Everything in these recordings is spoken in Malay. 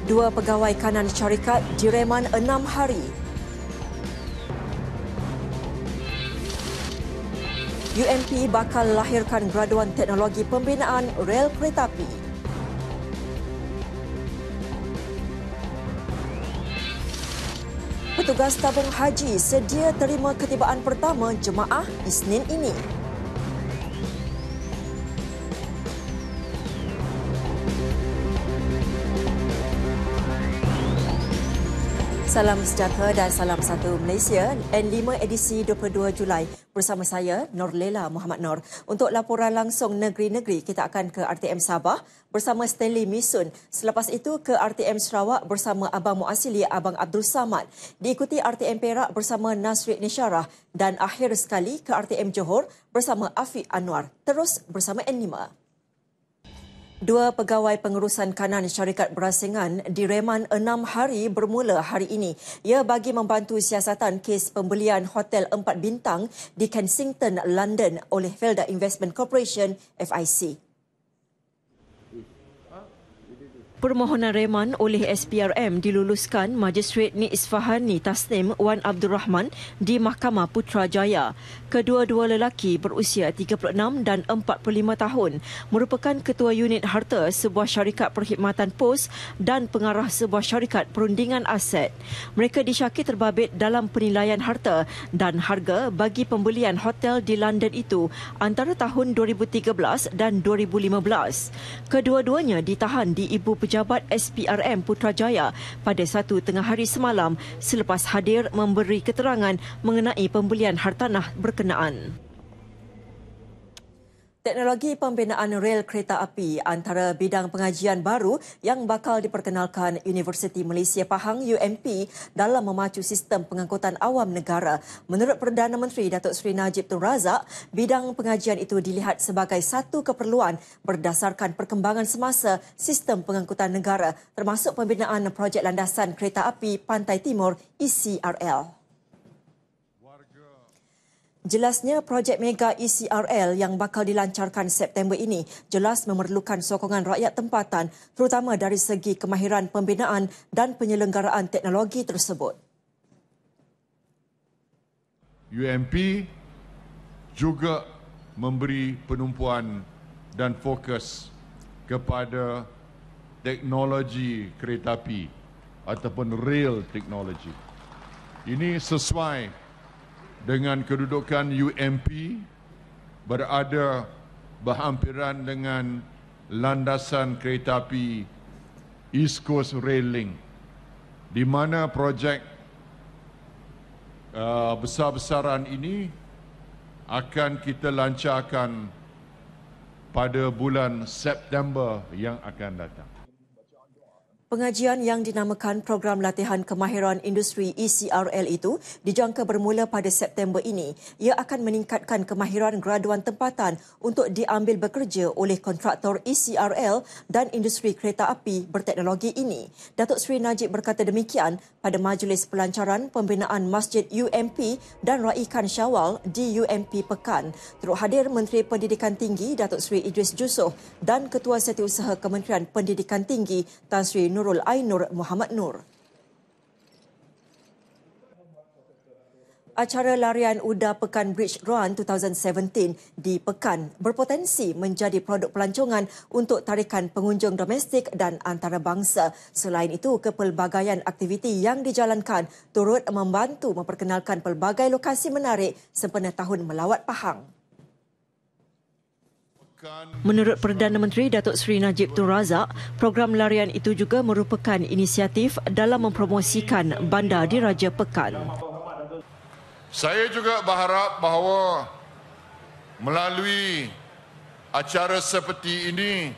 Dua pegawai kanan syarikat direman 6 hari. UMP bakal lahirkan graduan teknologi pembinaan rel kereta api. Petugas tabung haji sedia terima ketibaan pertama jemaah Isnin ini. Salam sejahtera dan salam satu Malaysia, N5 edisi 22 Julai. Bersama saya, Norlela Muhammad Nor. Untuk laporan langsung negeri-negeri, kita akan ke RTM Sabah bersama Stanley Misun. Selepas itu ke RTM Sarawak bersama Abang Muasili Abang Abdul Samad. Diikuti RTM Perak bersama Nasrid Nisyarah. Dan akhir sekali ke RTM Johor bersama Afiq Anwar. Terus bersama N5. Dua pegawai pengurusan kanan syarikat berasingan direman 6 hari bermula hari ini. Ia bagi membantu siasatan kes pembelian hotel 4 bintang di Kensington, London oleh Felda Investment Corporation, FIC. Permohonan reman oleh SPRM diluluskan Magistrate Ni Isfahani Tasnim Wan Abdul Rahman di Mahkamah Putrajaya. Kedua-dua lelaki berusia 36 dan 45 tahun merupakan ketua unit harta sebuah syarikat perkhidmatan pos dan pengarah sebuah syarikat perundingan aset. Mereka disyaki terbabit dalam penilaian harta dan harga bagi pembelian hotel di London itu antara tahun 2013 dan 2015. Kedua-duanya ditahan di Ibu Pejabat SPRM Putrajaya pada 1 tengah hari semalam selepas hadir memberi keterangan mengenai pembelian hartanah berkenaan. Teknologi pembinaan rel kereta api antara bidang pengajian baru yang bakal diperkenalkan Universiti Malaysia Pahang UMP dalam memacu sistem pengangkutan awam negara. Menurut Perdana Menteri Datuk Seri Najib Tun Razak, bidang pengajian itu dilihat sebagai satu keperluan berdasarkan perkembangan semasa sistem pengangkutan negara termasuk pembinaan projek landasan kereta api Pantai Timur ECRL. Jelasnya projek mega ECRL yang bakal dilancarkan September ini jelas memerlukan sokongan rakyat tempatan terutama dari segi kemahiran pembinaan dan penyelenggaraan teknologi tersebut. UMP juga memberi penumpuan dan fokus kepada teknologi kereta api ataupun rail teknologi. Ini sesuai dengan kedudukan UMP berada berhampiran dengan landasan kereta api East Coast Rail Link, di mana projek besar-besaran ini akan kita lancarkan pada bulan September yang akan datang. Pengajian yang dinamakan Program Latihan Kemahiran Industri ECRL itu dijangka bermula pada September ini. Ia akan meningkatkan kemahiran graduan tempatan untuk diambil bekerja oleh kontraktor ECRL dan industri kereta api berteknologi ini. Datuk Seri Najib berkata demikian pada majlis pelancaran pembinaan Masjid UMP dan Raikan Syawal di UMP Pekan. Turut hadir Menteri Pendidikan Tinggi Datuk Seri Idris Jussof dan Ketua Setiausaha Kementerian Pendidikan Tinggi Tan Sri Nurul Ainur Muhammad Nur. Acara larian UDA Pekan Bridge Run 2017 di Pekan berpotensi menjadi produk pelancongan untuk tarikan pengunjung domestik dan antarabangsa. Selain itu, kepelbagaian aktiviti yang dijalankan turut membantu memperkenalkan pelbagai lokasi menarik sempena Tahun Melawat Pahang. Menurut Perdana Menteri Datuk Seri Najib Tun Razak, program larian itu juga merupakan inisiatif dalam mempromosikan Bandar Diraja Pekan. Saya juga berharap bahawa melalui acara seperti ini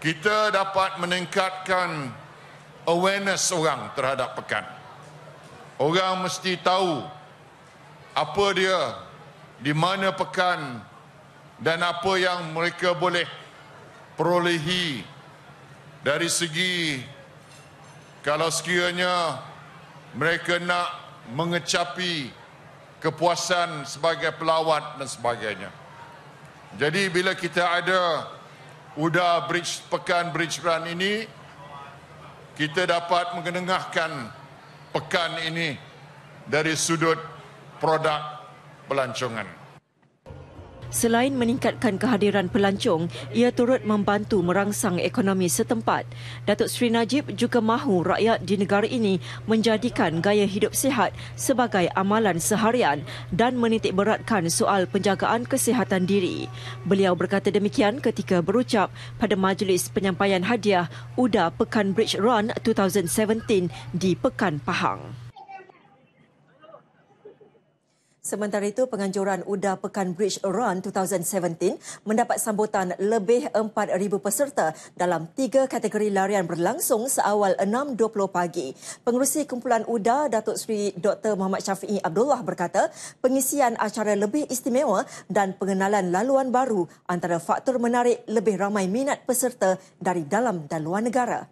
kita dapat meningkatkan awareness orang terhadap pekan. Orang mesti tahu apa dia, di mana pekan dan apa yang mereka boleh perolehi dari segi kalau sekiranya mereka nak mengecapi kepuasan sebagai pelawat dan sebagainya. Jadi bila kita ada UDA Pekan Bridge Run ini, kita dapat mengenengahkan pekan ini dari sudut produk pelancongan. Selain meningkatkan kehadiran pelancong, ia turut membantu merangsang ekonomi setempat. Datuk Seri Najib juga mahu rakyat di negara ini menjadikan gaya hidup sihat sebagai amalan seharian dan menitikberatkan soal penjagaan kesihatan diri. Beliau berkata demikian ketika berucap pada majlis penyampaian hadiah UDA Pekan Bridge Run 2017 di Pekan Pahang. Sementara itu, penganjuran UDA Pekan Bridge Run 2017 mendapat sambutan lebih 4,000 peserta dalam 3 kategori larian berlangsung seawal 6.20 pagi. Pengerusi kumpulan UDA, Datuk Seri Dr. Muhammad Syafiee Abdullah berkata, pengisian acara lebih istimewa dan pengenalan laluan baru antara faktor menarik lebih ramai minat peserta dari dalam dan luar negara.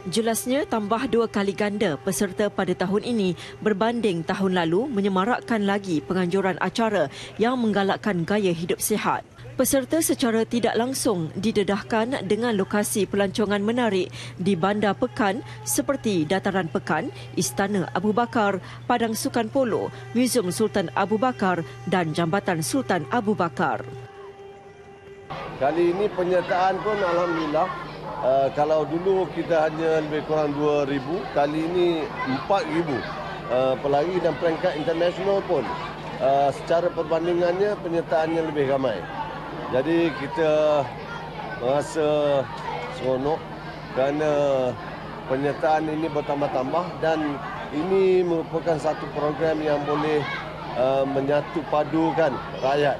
Jelasnya, tambah 2 kali ganda peserta pada tahun ini berbanding tahun lalu menyemarakkan lagi penganjuran acara yang menggalakkan gaya hidup sihat. Peserta secara tidak langsung didedahkan dengan lokasi pelancongan menarik di Bandar Pekan seperti Dataran Pekan, Istana Abu Bakar, Padang Sukan Polo, Muzium Sultan Abu Bakar dan Jambatan Sultan Abu Bakar. Kali ini penyertaan pun alhamdulillah. Kalau dulu kita hanya lebih kurang 2,000, kali ini 4,000 pelari dan peringkat internasional pun secara perbandingannya penyertaannya lebih ramai. Jadi kita merasa seronok kerana penyertaan ini bertambah-tambah dan ini merupakan satu program yang boleh menyatu padukan rakyat.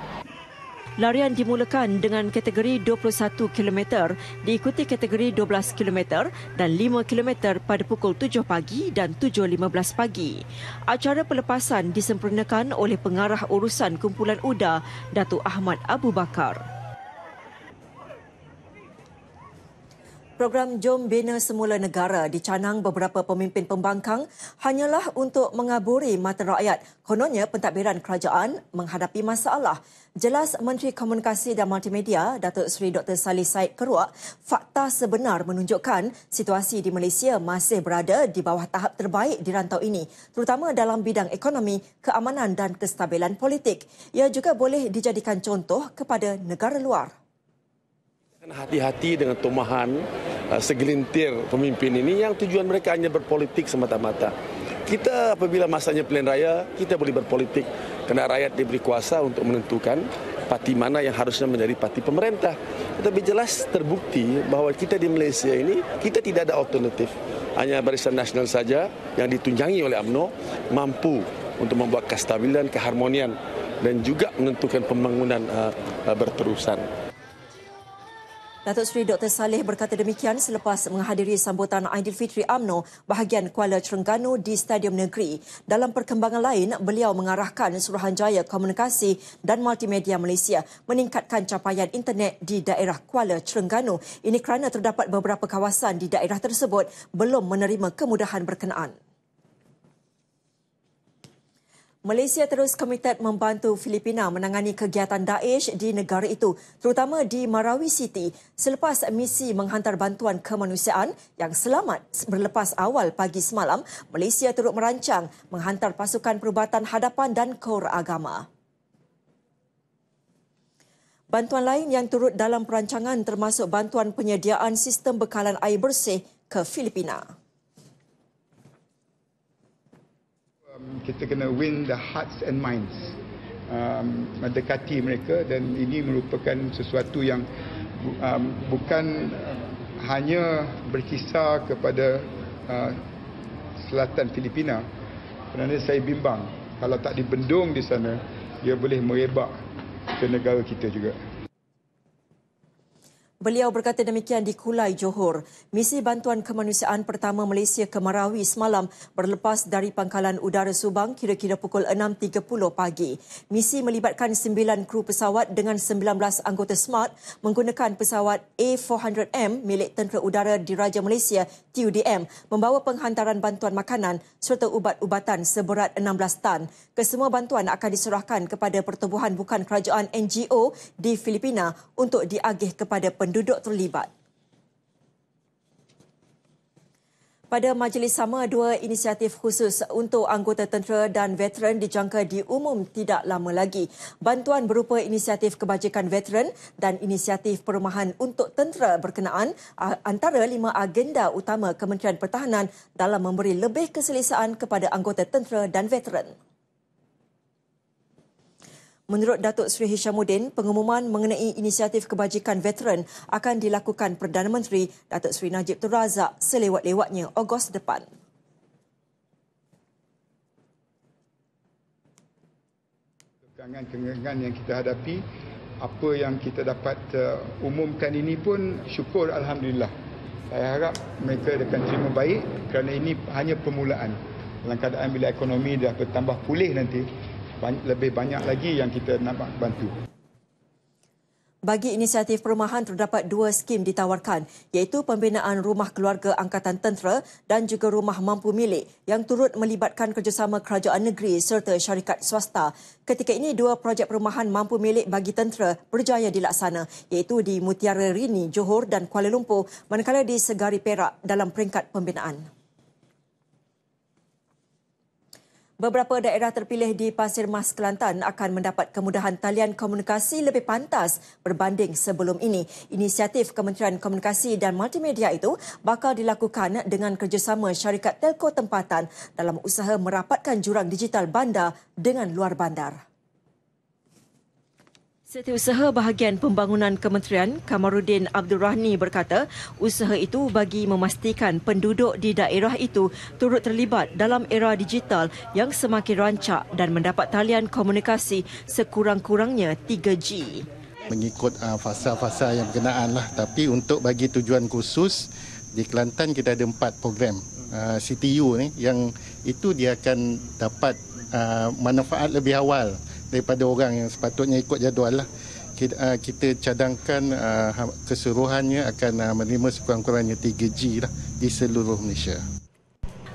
Larian dimulakan dengan kategori 21 km, diikuti kategori 12 km dan 5 km pada pukul 7 pagi dan 7.15 pagi. Acara pelepasan disempurnakan oleh pengarah urusan kumpulan UDA, Datuk Ahmad Abu Bakar. Program Jom Bina Semula Negara dicanang beberapa pemimpin pembangkang hanyalah untuk mengaburi mata rakyat. Kononnya pentadbiran kerajaan menghadapi masalah. Jelas Menteri Komunikasi dan Multimedia Datuk Seri Dr. Salih Said Keruak, fakta sebenar menunjukkan situasi di Malaysia masih berada di bawah tahap terbaik di rantau ini, terutama dalam bidang ekonomi, keamanan dan kestabilan politik. Ia juga boleh dijadikan contoh kepada negara luar. Hati-hati dengan tumahan segelintir pemimpin ini yang tujuan mereka hanya berpolitik semata-mata. Kita apabila masanya pilihan raya, kita boleh berpolitik kerana rakyat diberi kuasa untuk menentukan parti mana yang harusnya menjadi parti pemerintah. Tetapi jelas terbukti bahawa kita di Malaysia ini, kita tidak ada alternatif. Hanya Barisan Nasional saja yang ditunjangi oleh UMNO mampu untuk membuat kestabilan, keharmonian dan juga menentukan pembangunan berterusan. Datuk Seri Dr. Salih berkata demikian selepas menghadiri sambutan Aidilfitri UMNO bahagian Kuala Terengganu di Stadium Negeri. Dalam perkembangan lain, beliau mengarahkan Suruhanjaya Komunikasi dan Multimedia Malaysia meningkatkan capaian internet di daerah Kuala Terengganu. Ini kerana terdapat beberapa kawasan di daerah tersebut belum menerima kemudahan berkenaan. Malaysia terus komited membantu Filipina menangani kegiatan Daesh di negara itu, terutama di Marawi City, selepas misi menghantar bantuan kemanusiaan yang selamat berlepas awal pagi semalam. Malaysia turut merancang menghantar pasukan perubatan hadapan dan kor agama. Bantuan lain yang turut dalam perancangan termasuk bantuan penyediaan sistem bekalan air bersih ke Filipina. Kita kena win the hearts and minds, mendekati mereka, dan ini merupakan sesuatu yang bukan hanya berkisar kepada selatan Filipina, kerana saya bimbang kalau tak dibendung di sana, dia boleh merebak ke negara kita juga. Beliau berkata demikian di Kulai, Johor. Misi bantuan kemanusiaan pertama Malaysia ke Marawi semalam berlepas dari Pangkalan Udara Subang kira-kira pukul 6.30 pagi. Misi melibatkan 9 kru pesawat dengan 19 anggota SMART menggunakan pesawat A400M milik Tentera Udara Diraja Malaysia TUDM membawa penghantaran bantuan makanan serta ubat-ubatan seberat 16 tan. Kesemua bantuan akan diserahkan kepada pertubuhan bukan kerajaan NGO di Filipina untuk diagih kepada penduduk terlibat. Pada majlis sama, dua inisiatif khusus untuk anggota tentera dan veteran dijangka diumum tidak lama lagi. Bantuan berupa inisiatif kebajikan veteran dan inisiatif perumahan untuk tentera berkenaan antara 5 agenda utama Kementerian Pertahanan dalam memberi lebih keselesaan kepada anggota tentera dan veteran. Menurut Datuk Seri Hishamuddin, pengumuman mengenai inisiatif kebajikan veteran akan dilakukan Perdana Menteri Datuk Seri Najib Tun Razak selewat-lewatnya Ogos depan. Kekangan-kekangan yang kita hadapi, apa yang kita dapat umumkan ini pun syukur Alhamdulillah. Saya harap mereka akan terima baik kerana ini hanya permulaan. Dalam keadaan bila ekonomi dah bertambah pulih nanti, lebih banyak lagi yang kita nak bantu. Bagi inisiatif perumahan, terdapat 2 skim ditawarkan, iaitu pembinaan rumah keluarga angkatan tentera dan juga rumah mampu milik yang turut melibatkan kerjasama kerajaan negeri serta syarikat swasta. Ketika ini, 2 projek perumahan mampu milik bagi tentera berjaya dilaksana, iaitu di Mutiara Rini, Johor dan Kuala Lumpur, manakala di Segari Perak dalam peringkat pembinaan. Beberapa daerah terpilih di Pasir Mas, Kelantan akan mendapat kemudahan talian komunikasi lebih pantas berbanding sebelum ini. Inisiatif Kementerian Komunikasi dan Multimedia itu bakal dilakukan dengan kerjasama syarikat telco tempatan dalam usaha merapatkan jurang digital bandar dengan luar bandar. Setiausaha Bahagian Pembangunan Kementerian Kamaruddin Abdul Rahni berkata, usaha itu bagi memastikan penduduk di daerah itu turut terlibat dalam era digital yang semakin rancak dan mendapat talian komunikasi sekurang-kurangnya 3G. Mengikut fasa-fasa yang berkenaan lah, tapi untuk bagi tujuan khusus di Kelantan kita ada 4 program CTU ni yang itu dia akan dapat manfaat lebih awal daripada orang yang sepatutnya ikut jadual lah. Kita cadangkan keseluruhannya akan menerima sekurang-kurangnya 3G lah di seluruh Malaysia.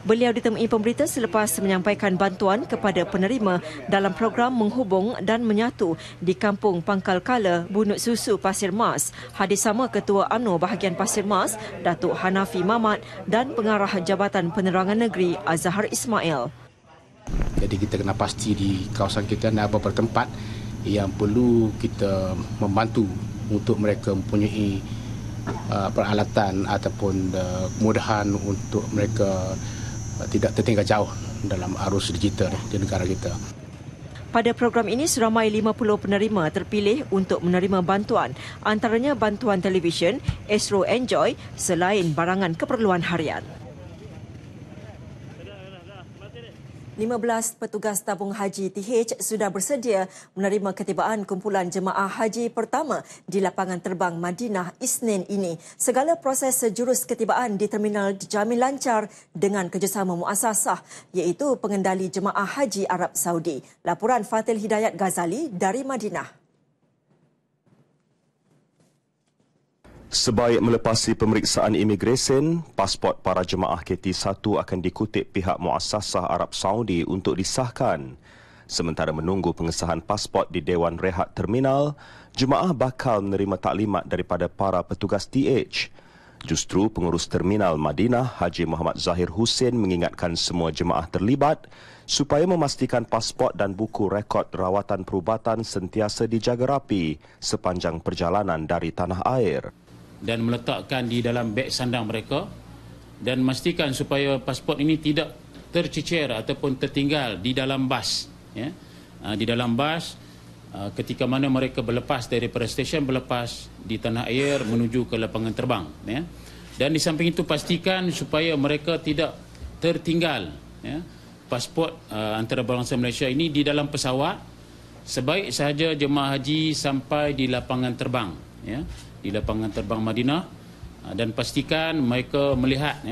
Beliau ditemui pemberita selepas menyampaikan bantuan kepada penerima dalam program menghubung dan menyatu di Kampung Pangkal Kala, Bunut Susu, Pasir Mas. Hadir sama Ketua UMNO bahagian Pasir Mas, Datuk Hanafi Mamat dan Pengarah Jabatan Penerangan Negeri Azhar Ismail. Jadi kita kena pasti di kawasan kita ada beberapa tempat yang perlu kita membantu untuk mereka mempunyai peralatan ataupun kemudahan untuk mereka tidak tertinggal jauh dalam arus digital di negara kita. Pada program ini, seramai 50 penerima terpilih untuk menerima bantuan, antaranya bantuan televisyen, Astro Enjoy selain barangan keperluan harian. 15 petugas tabung haji TH sudah bersedia menerima ketibaan kumpulan jemaah haji pertama di lapangan terbang Madinah Isnin ini. Segala proses sejurus ketibaan di terminal dijamin lancar dengan kerjasama muasasah, iaitu pengendali jemaah haji Arab Saudi. Laporan Fatil Hidayat Ghazali dari Madinah. Sebaik melepasi pemeriksaan imigresen, pasport para jemaah KT1 akan dikutip pihak muasasah Arab Saudi untuk disahkan. Sementara menunggu pengesahan pasport di Dewan Rehat Terminal, jemaah bakal menerima taklimat daripada para petugas TH. Justru pengurus Terminal Madinah, Haji Muhammad Zahir Hussein mengingatkan semua jemaah terlibat supaya memastikan pasport dan buku rekod rawatan perubatan sentiasa dijaga rapi sepanjang perjalanan dari tanah air. Dan meletakkan di dalam beg sandang mereka dan memastikan supaya pasport ini tidak tercecer ataupun tertinggal di dalam bas. Ya. Di dalam bas ketika mana mereka berlepas daripada stesen, berlepas di tanah air menuju ke lapangan terbang. Ya. Dan di samping itu pastikan supaya mereka tidak tertinggal pasport antarabangsa Malaysia ini di dalam pesawat sebaik sahaja jemaah haji sampai di lapangan terbang. Ya. Di lapangan terbang Madinah dan pastikan mereka melihat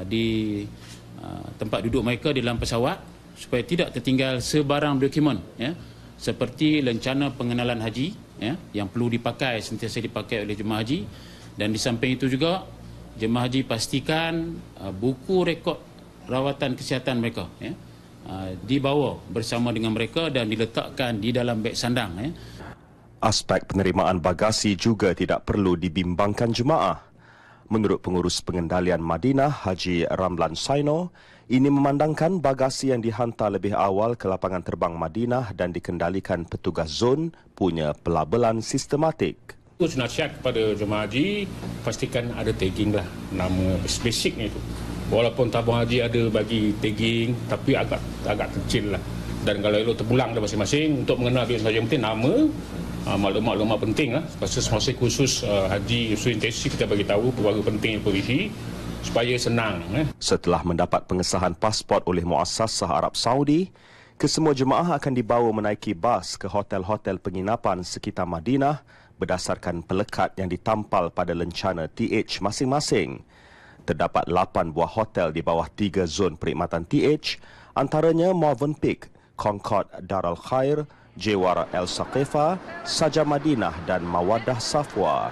di tempat duduk mereka di dalam pesawat supaya tidak tertinggal sebarang dokumen seperti lencana pengenalan haji yang perlu dipakai, sentiasa dipakai oleh jemaah haji. Dan di samping itu juga jemaah haji pastikan buku rekod rawatan kesihatan mereka dibawa bersama dengan mereka dan diletakkan di dalam beg sandang. Aspek penerimaan bagasi juga tidak perlu dibimbangkan jemaah. Menurut pengurus pengendalian Madinah, Haji Ramlan Saino, ini memandangkan bagasi yang dihantar lebih awal ke lapangan terbang Madinah dan dikendalikan petugas zon punya pelabelan sistematik. Nasihat kepada jemaah haji, pastikan ada tagging lah, nama basicnya itu. Walaupun tabung haji ada bagi tagging, tapi agak kecil lah. Dan kalau elok terpulang dah masing-masing, untuk mengenal duit sahaja yang penting nama, maklumat-maklumat penting lah. Pasal semasa khusus haji usul intensif kita bagi tahu perkara penting polisi supaya senang. Setelah mendapat pengesahan pasport oleh Muassasah Arab Saudi, kesemua jemaah akan dibawa menaiki bas ke hotel-hotel penginapan sekitar Madinah berdasarkan pelekat yang ditampal pada lencana TH masing-masing. Terdapat 8 buah hotel di bawah 3 zon perkhidmatan TH, antaranya Movenpick, Concord Darul Khair, Jewara El Saqifa, Saja Madinah dan Mawaddah Safwa.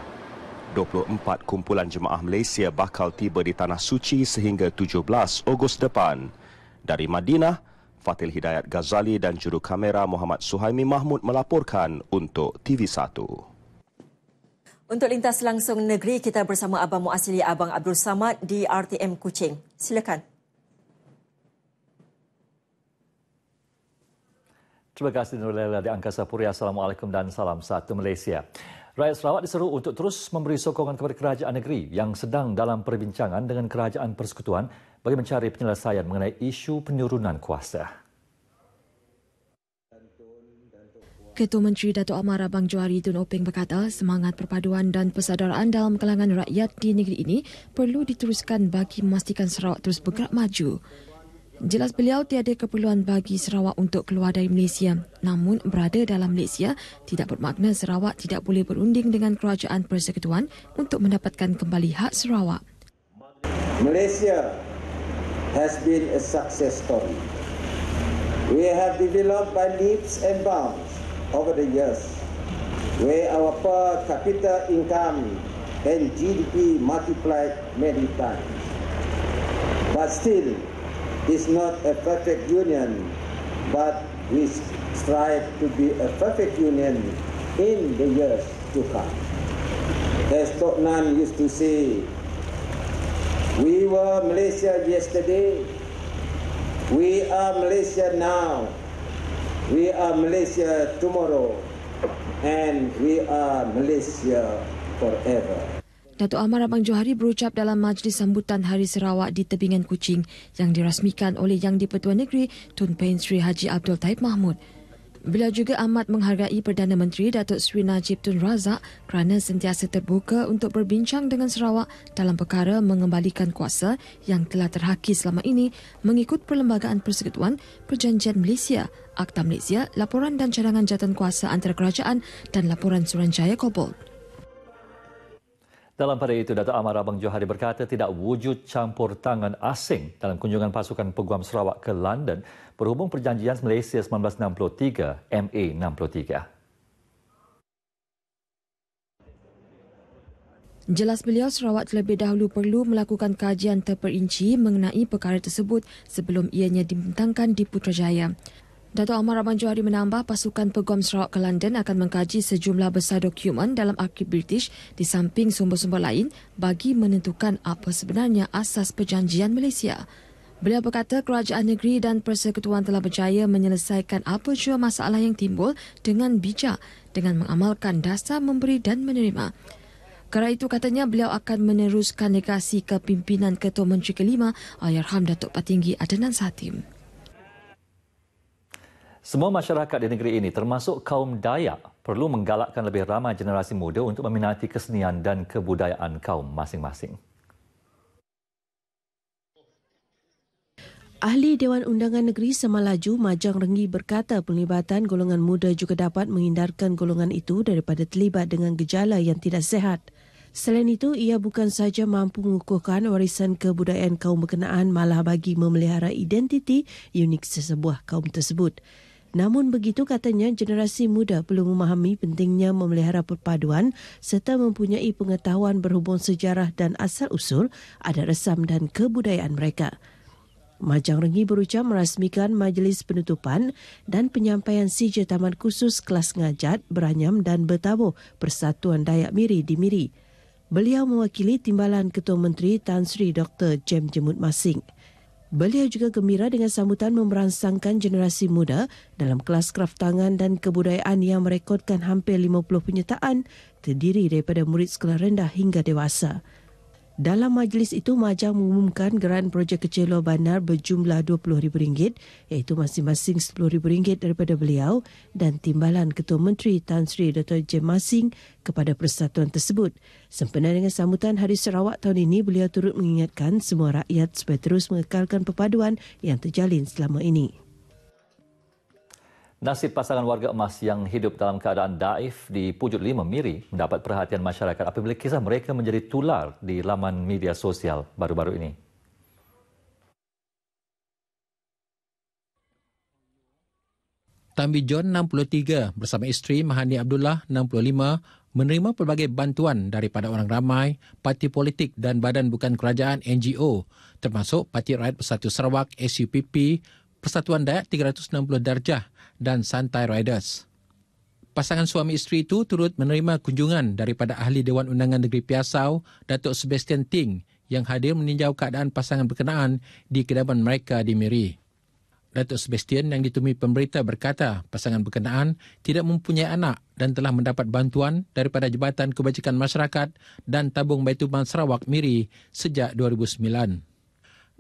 24 kumpulan jemaah Malaysia bakal tiba di Tanah Suci sehingga 17 Ogos depan. Dari Madinah, Fatil Hidayat Ghazali dan juru kamera Muhammad Suhaimi Mahmud melaporkan untuk TV1. Untuk lintas langsung negeri, kita bersama Abang Muasili Abang Abdul Samad di RTM Kuching. Silakan. Terima kasih Nurlela di Angkasa Puri. Assalamualaikum dan salam satu Malaysia. Rakyat Sarawak diseru untuk terus memberi sokongan kepada kerajaan negeri yang sedang dalam perbincangan dengan kerajaan persekutuan bagi mencari penyelesaian mengenai isu penurunan kuasa. Ketua Menteri Datuk Amar Abang Johari Tun Openg berkata semangat perpaduan dan persaudaraan dalam kalangan rakyat di negeri ini perlu diteruskan bagi memastikan Sarawak terus bergerak maju. Jelas beliau tiada keperluan bagi Sarawak untuk keluar dari Malaysia. Namun berada dalam Malaysia tidak bermakna Sarawak tidak boleh berunding dengan kerajaan persekutuan untuk mendapatkan kembali hak Sarawak. Malaysia has been a success story. We have developed by leaps and bounds over the years, where our per capita income and GDP multiplied many times. But still, it's not a perfect union, but we strive to be a perfect union in the years to come. As Tok Nan used to say, we were Malaysia yesterday, we are Malaysia now, we are Malaysia tomorrow, and we are Malaysia forever. Datuk Amar Abang Johari berucap dalam majlis sambutan Hari Sarawak di Tebingan Kuching yang dirasmikan oleh Yang di-Pertua Negeri Tun Pehin Sri Haji Abdul Taib Mahmud. Beliau juga amat menghargai Perdana Menteri Datuk Sri Najib Tun Razak kerana sentiasa terbuka untuk berbincang dengan Sarawak dalam perkara mengembalikan kuasa yang telah terhakis selama ini mengikut Perlembagaan Persekutuan, Perjanjian Malaysia, Akta Malaysia, Laporan dan Cadangan Jawatan Kuasa antara kerajaan dan Laporan Suruhanjaya Kobold. Dalam pada itu, Datuk Amar Abang Johari berkata tidak wujud campur tangan asing dalam kunjungan pasukan Peguam Sarawak ke London berhubung Perjanjian Malaysia 1963 MA 63. Jelas beliau, Sarawak terlebih dahulu perlu melakukan kajian terperinci mengenai perkara tersebut sebelum ianya dibentangkan di Putrajaya. Datuk Amar Abang Johari menambah pasukan Peguam Sarawak ke London akan mengkaji sejumlah besar dokumen dalam arsip British di samping sumber-sumber lain bagi menentukan apa sebenarnya asas Perjanjian Malaysia. Beliau berkata kerajaan negeri dan persekutuan telah berjaya menyelesaikan apa jua masalah yang timbul dengan bijak dengan mengamalkan dasar memberi dan menerima. Kerana itu katanya beliau akan meneruskan legasi kepimpinan Ketua Menteri kelima Allahyarham Datuk Patinggi Adnan Satim. Semua masyarakat di negeri ini termasuk kaum Dayak perlu menggalakkan lebih ramai generasi muda untuk meminati kesenian dan kebudayaan kaum masing-masing. Ahli Dewan Undangan Negeri Semalaju Majang Renggi berkata pelibatan golongan muda juga dapat menghindarkan golongan itu daripada terlibat dengan gejala yang tidak sihat. Selain itu, ia bukan sahaja mampu mengukuhkan warisan kebudayaan kaum berkenaan malah bagi memelihara identiti unik sesebuah kaum tersebut. Namun begitu katanya, generasi muda perlu memahami pentingnya memelihara perpaduan serta mempunyai pengetahuan berhubung sejarah dan asal-usul adat resam dan kebudayaan mereka. Majang Renggi berucap merasmikan majlis penutupan dan penyampaian sijil Taman Khusus Kelas Ngajat, Beranyam dan Bertabuh Persatuan Dayak Miri di Miri. Beliau mewakili Timbalan Ketua Menteri Tan Sri Dr. Jem Jemut Masing. Beliau juga gembira dengan sambutan memerangsangkan generasi muda dalam kelas kraf tangan dan kebudayaan yang merekodkan hampir 50 penyertaan terdiri daripada murid sekolah rendah hingga dewasa. Dalam majlis itu, Majang mengumumkan gerakan projek kecil luar bandar berjumlah RM20,000 iaitu masing-masing RM10,000 daripada beliau dan Timbalan Ketua Menteri Tan Sri Dr. Jem Masing kepada persatuan tersebut. Sempena dengan sambutan Hari Sarawak tahun ini, beliau turut mengingatkan semua rakyat supaya terus mengekalkan perpaduan yang terjalin selama ini. Nasib pasangan warga emas yang hidup dalam keadaan daif di Pujut 5 Miri mendapat perhatian masyarakat apabila kisah mereka menjadi tular di laman media sosial baru-baru ini. Tambi John 63 bersama isteri Mahani Abdullah 65 menerima pelbagai bantuan daripada orang ramai, parti politik dan badan bukan kerajaan NGO termasuk Parti Rakyat Bersatu Sarawak SUPP, Persatuan Dayak 360 Darjah dan Santai Riders. Pasangan suami isteri itu turut menerima kunjungan daripada Ahli Dewan Undangan Negeri Piasau, Datuk Sebastian Ting yang hadir meninjau keadaan pasangan berkenaan di kediaman mereka di Miri. Datuk Sebastian yang ditemui pemberita berkata pasangan berkenaan tidak mempunyai anak dan telah mendapat bantuan daripada Jabatan Kebajikan Masyarakat dan Tabung Baitulmal Sarawak Miri sejak 2009.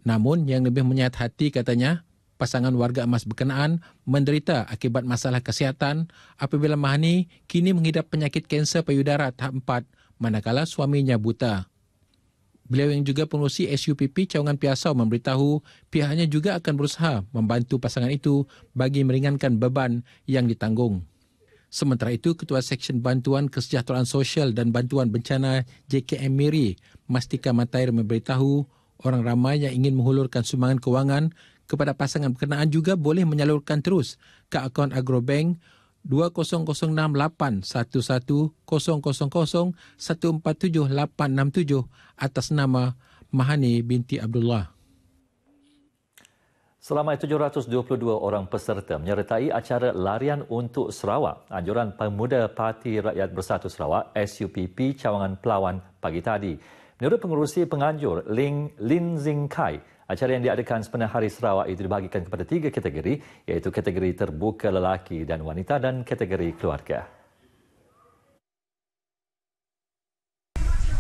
Namun yang lebih menyayat hati katanya, pasangan warga emas berkenaan menderita akibat masalah kesihatan apabila Mahani kini mengidap penyakit kanser payudara tahap 4 manakala suaminya buta. Beliau yang juga pengurusi SUPP Cawangan Piasau memberitahu pihaknya juga akan berusaha membantu pasangan itu bagi meringankan beban yang ditanggung. Sementara itu, Ketua Seksyen Bantuan Kesejahteraan Sosial dan Bantuan Bencana JKM Miri, Mastika Matair memberitahu orang ramai yang ingin menghulurkan sumbangan kewangan kepada pasangan berkenaan juga boleh menyalurkan terus ke akaun Agrobank 2008110000147867 atas nama Mahani binti Abdullah. Selama 722 orang peserta menyertai acara Larian untuk Sarawak, anjuran Pemuda Parti Rakyat Bersatu Sarawak SUPP Cawangan Pelawan pagi tadi. Menurut pengurusi penganjur Lin Zing Kai, acara yang diadakan sempena Hari Sarawak itu dibahagikan kepada 3 kategori, iaitu kategori terbuka lelaki dan wanita dan kategori keluarga.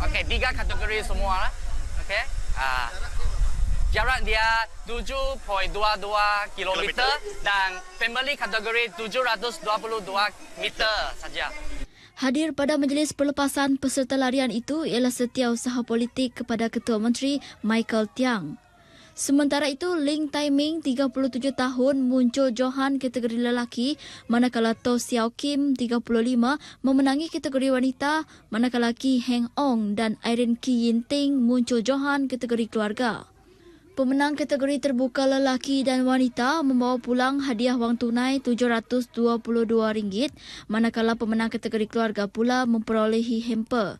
Okey, 3 kategori semua lah. Okey. Jarak dia 7.22 km dan family kategori 722 meter saja. Hadir pada majlis pelepasan peserta larian itu ialah setiausaha politik kepada Ketua Menteri Michael Tiang. Sementara itu, Ling Tai Ming, 37 tahun, muncul Johan kategori lelaki, manakala To Xiao Kim, 35, memenangi kategori wanita, manakala Ki Heng Ong dan Irene Ki Yin Ting muncul Johan kategori keluarga. Pemenang kategori terbuka lelaki dan wanita membawa pulang hadiah wang tunai RM722, manakala pemenang kategori keluarga pula memperolehi hamper.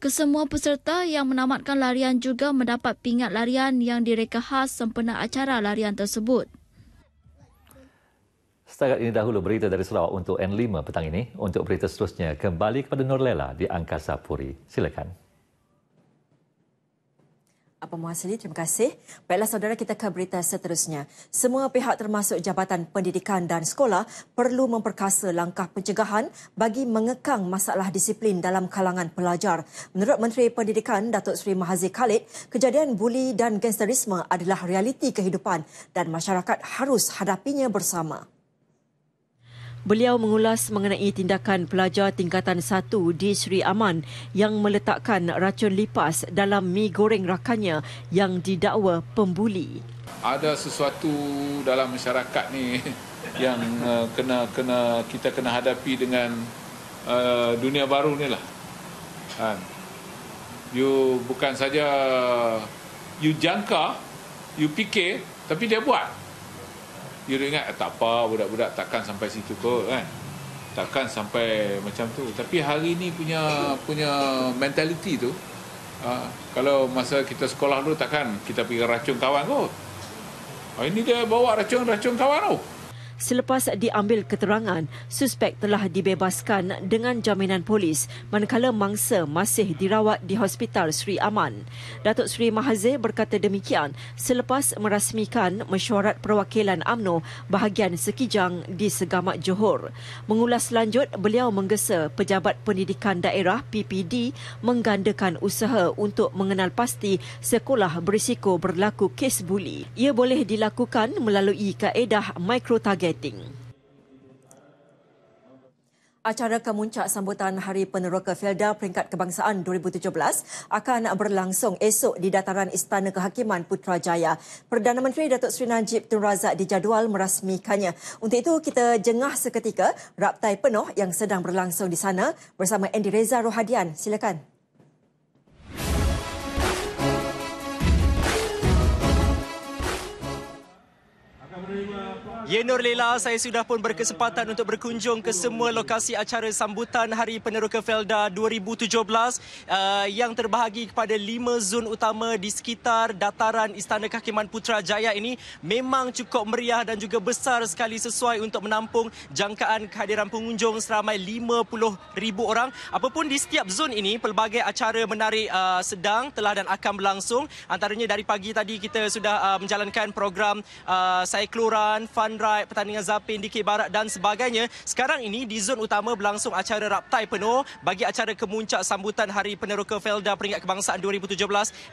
Kesemua peserta yang menamatkan larian juga mendapat pingat larian yang direka khas sempena acara larian tersebut. Setakat ini dahulu berita dari Sarawak untuk N5 petang ini. Untuk berita seterusnya, kembali kepada Nurlela di Angkasa Puri. Silakan. Apa Muhasili, terima kasih. Baiklah saudara, kita ke berita seterusnya. Semua pihak termasuk Jabatan Pendidikan dan Sekolah perlu memperkasa langkah pencegahan bagi mengekang masalah disiplin dalam kalangan pelajar. Menurut Menteri Pendidikan Datuk Seri Mahathir Khalid, kejadian buli dan gangsterisme adalah realiti kehidupan dan masyarakat harus hadapinya bersama. Beliau mengulas mengenai tindakan pelajar tingkatan 1 di Sri Aman yang meletakkan racun lipas dalam mi goreng rakannya yang didakwa pembuli. Ada sesuatu dalam masyarakat ni yang kita kena hadapi dengan dunia baru ni lah. You bukan saja you jangka, you fikir, tapi dia buat. You ingat tak apa, budak-budak takkan sampai situ kot kan. Takkan sampai macam tu. Tapi hari ni punya mentality tu, kalau masa kita sekolah dulu takkan kita pergi racun kawan kot. Ini dia bawa racun kawan tu. Selepas diambil keterangan, suspek telah dibebaskan dengan jaminan polis manakala mangsa masih dirawat di Hospital Sri Aman. Datuk Seri Mahathir berkata demikian selepas merasmikan mesyuarat perwakilan UMNO bahagian Sekijang di Segamat Johor. Mengulas lanjut, beliau menggesa Pejabat Pendidikan Daerah PPD menggandakan usaha untuk mengenal pasti sekolah berisiko berlaku kes buli. Ia boleh dilakukan melalui kaedah micro-targeting. Acara kemuncak sambutan Hari Peneroka Felda Peringkat Kebangsaan 2017 akan berlangsung esok di dataran Istana Kehakiman Putrajaya. Perdana Menteri Datuk Seri Najib Tun Razak dijadual merasmikannya. Untuk itu, kita jengah seketika raptai penuh yang sedang berlangsung di sana bersama Andy Reza Rohadian. Silakan. Ya Nurlela, saya sudah pun berkesempatan untuk berkunjung ke semua lokasi acara sambutan Hari Peneroka Felda 2017 yang terbahagi kepada 5 zon utama di sekitar dataran Istana Kehakiman Putrajaya ini memang cukup meriah dan juga besar sekali sesuai untuk menampung jangkaan kehadiran pengunjung seramai 50,000 orang. Apapun di setiap zon ini, pelbagai acara menarik sedang, telah dan akan berlangsung. Antaranya dari pagi tadi kita sudah menjalankan program Saikloran, Fun Ride, pertandingan zapin di Barat dan sebagainya. Sekarang ini di zon utama berlangsung acara raptai penuh bagi acara kemuncak sambutan Hari Peneroka Felda Peringkat Kebangsaan 2017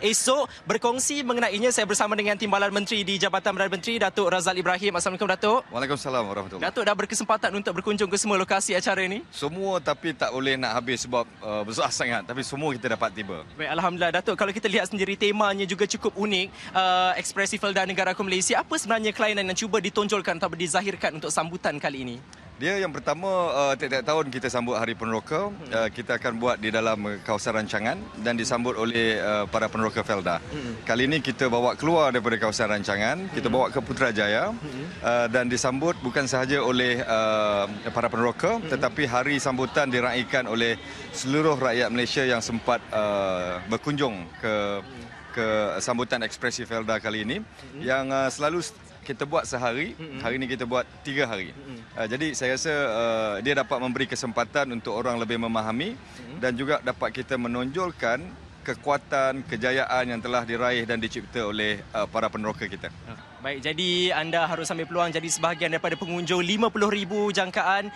esok. Berkongsi mengenainya, saya bersama dengan Timbalan Menteri di Jabatan Perdana Menteri, Datuk Razak Ibrahim. Assalamualaikum Datuk. Waalaikumsalam warahmatullahi. Datuk dah berkesempatan untuk berkunjung ke semua lokasi acara ini? Semua, tapi tak boleh nak habis sebab besar sangat, tapi semua kita dapat tiba. Baik, alhamdulillah Datuk. Kalau kita lihat sendiri, temanya juga cukup unik. Ekspresi Felda Negaraku Malaysia. Apa sebenarnya kelainan yang cuba ditonjolkan atau dizahirkan untuk sambutan kali ini? Dia yang pertama, tiap-tiap tahun kita sambut Hari Peneroka. Kita akan buat di dalam kawasan rancangan dan disambut oleh para peneroka Felda. Kali ini kita bawa keluar daripada kawasan rancangan, kita bawa ke Putrajaya dan disambut bukan sahaja oleh para peneroka, tetapi hari sambutan diraikan oleh seluruh rakyat Malaysia yang sempat berkunjung ke sambutan ekspresi Felda kali ini, yang selalu kita buat sehari, hari ini kita buat 3 hari. Jadi saya rasa dia dapat memberi kesempatan untuk orang lebih memahami dan juga dapat kita menonjolkan kekuatan, kejayaan yang telah diraih dan dicipta oleh para peneroka kita. Baik, jadi anda harus ambil peluang jadi sebahagian daripada pengunjung. 50,000 jangkaan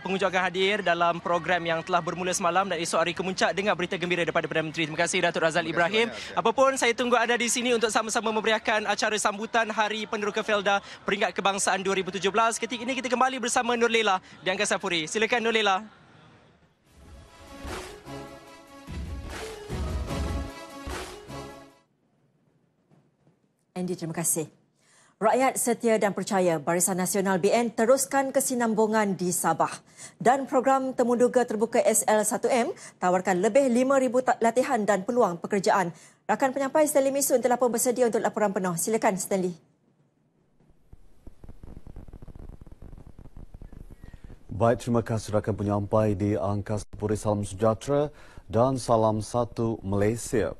pengunjung akan hadir dalam program yang telah bermula semalam dan esok hari kemuncak dengar berita gembira daripada Perdana Menteri. Terima kasih Datuk Razak Ibrahim. Apapun, saya tunggu anda di sini untuk sama-sama memberiakan acara sambutan Hari Peneroka Felda Peringkat Kebangsaan 2017. Ketika ini kita kembali bersama Nurlela di Angkasa Puri. Silakan Nurlela. Andy, terima kasih. Rakyat setia dan percaya Barisan Nasional BN teruskan kesinambungan di Sabah. Dan program Temuduga Terbuka SL1M tawarkan lebih 5,000 latihan dan peluang pekerjaan. Rakan penyampai Stanley Misun telah pun bersedia untuk laporan penuh. Silakan Stanley. Baik, terima kasih rakan penyampai di Angkasa Puri. Salam sejahtera dan salam satu Malaysia.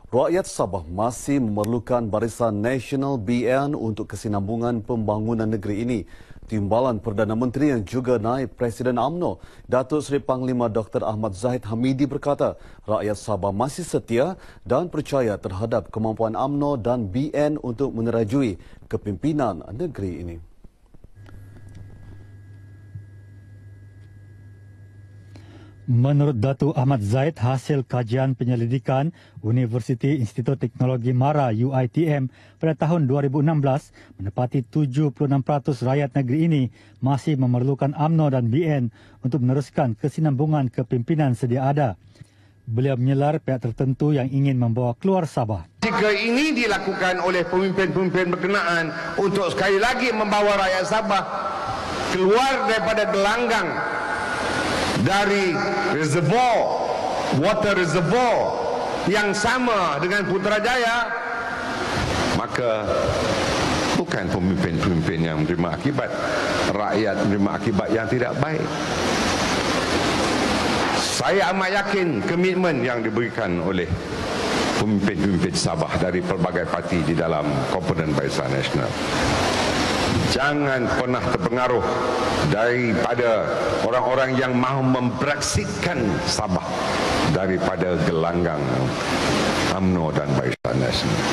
Rakyat Sabah masih memerlukan Barisan Nasional BN untuk kesinambungan pembangunan negeri ini. Timbalan Perdana Menteri yang juga naib Presiden UMNO, Datuk Seri Panglima Dr. Ahmad Zahid Hamidi berkata, rakyat Sabah masih setia dan percaya terhadap kemampuan UMNO dan BN untuk menerajui kepimpinan negeri ini. Menurut Datuk Ahmad Zahid, hasil kajian penyelidikan Universiti Institut Teknologi MARA UiTM pada tahun 2016 menepati 76% rakyat negeri ini masih memerlukan UMNO dan BN untuk meneruskan kesinambungan kepimpinan sedia ada. Beliau menyelar pihak tertentu yang ingin membawa keluar Sabah. Jika ini dilakukan oleh pemimpin-pemimpin berkenaan untuk sekali lagi membawa rakyat Sabah keluar daripada gelanggang dari water reservoir yang sama dengan Putrajaya, maka bukan pemimpin-pemimpin yang menerima akibat, rakyat menerima akibat yang tidak baik. Saya amat yakin komitmen yang diberikan oleh pemimpin-pemimpin Sabah dari pelbagai parti di dalam komponen Barisan Nasional Jangan pernah terpengaruh daripada orang-orang yang mahu membrexitkan Sabah daripada gelanggang UMNO dan Barisan Nasional.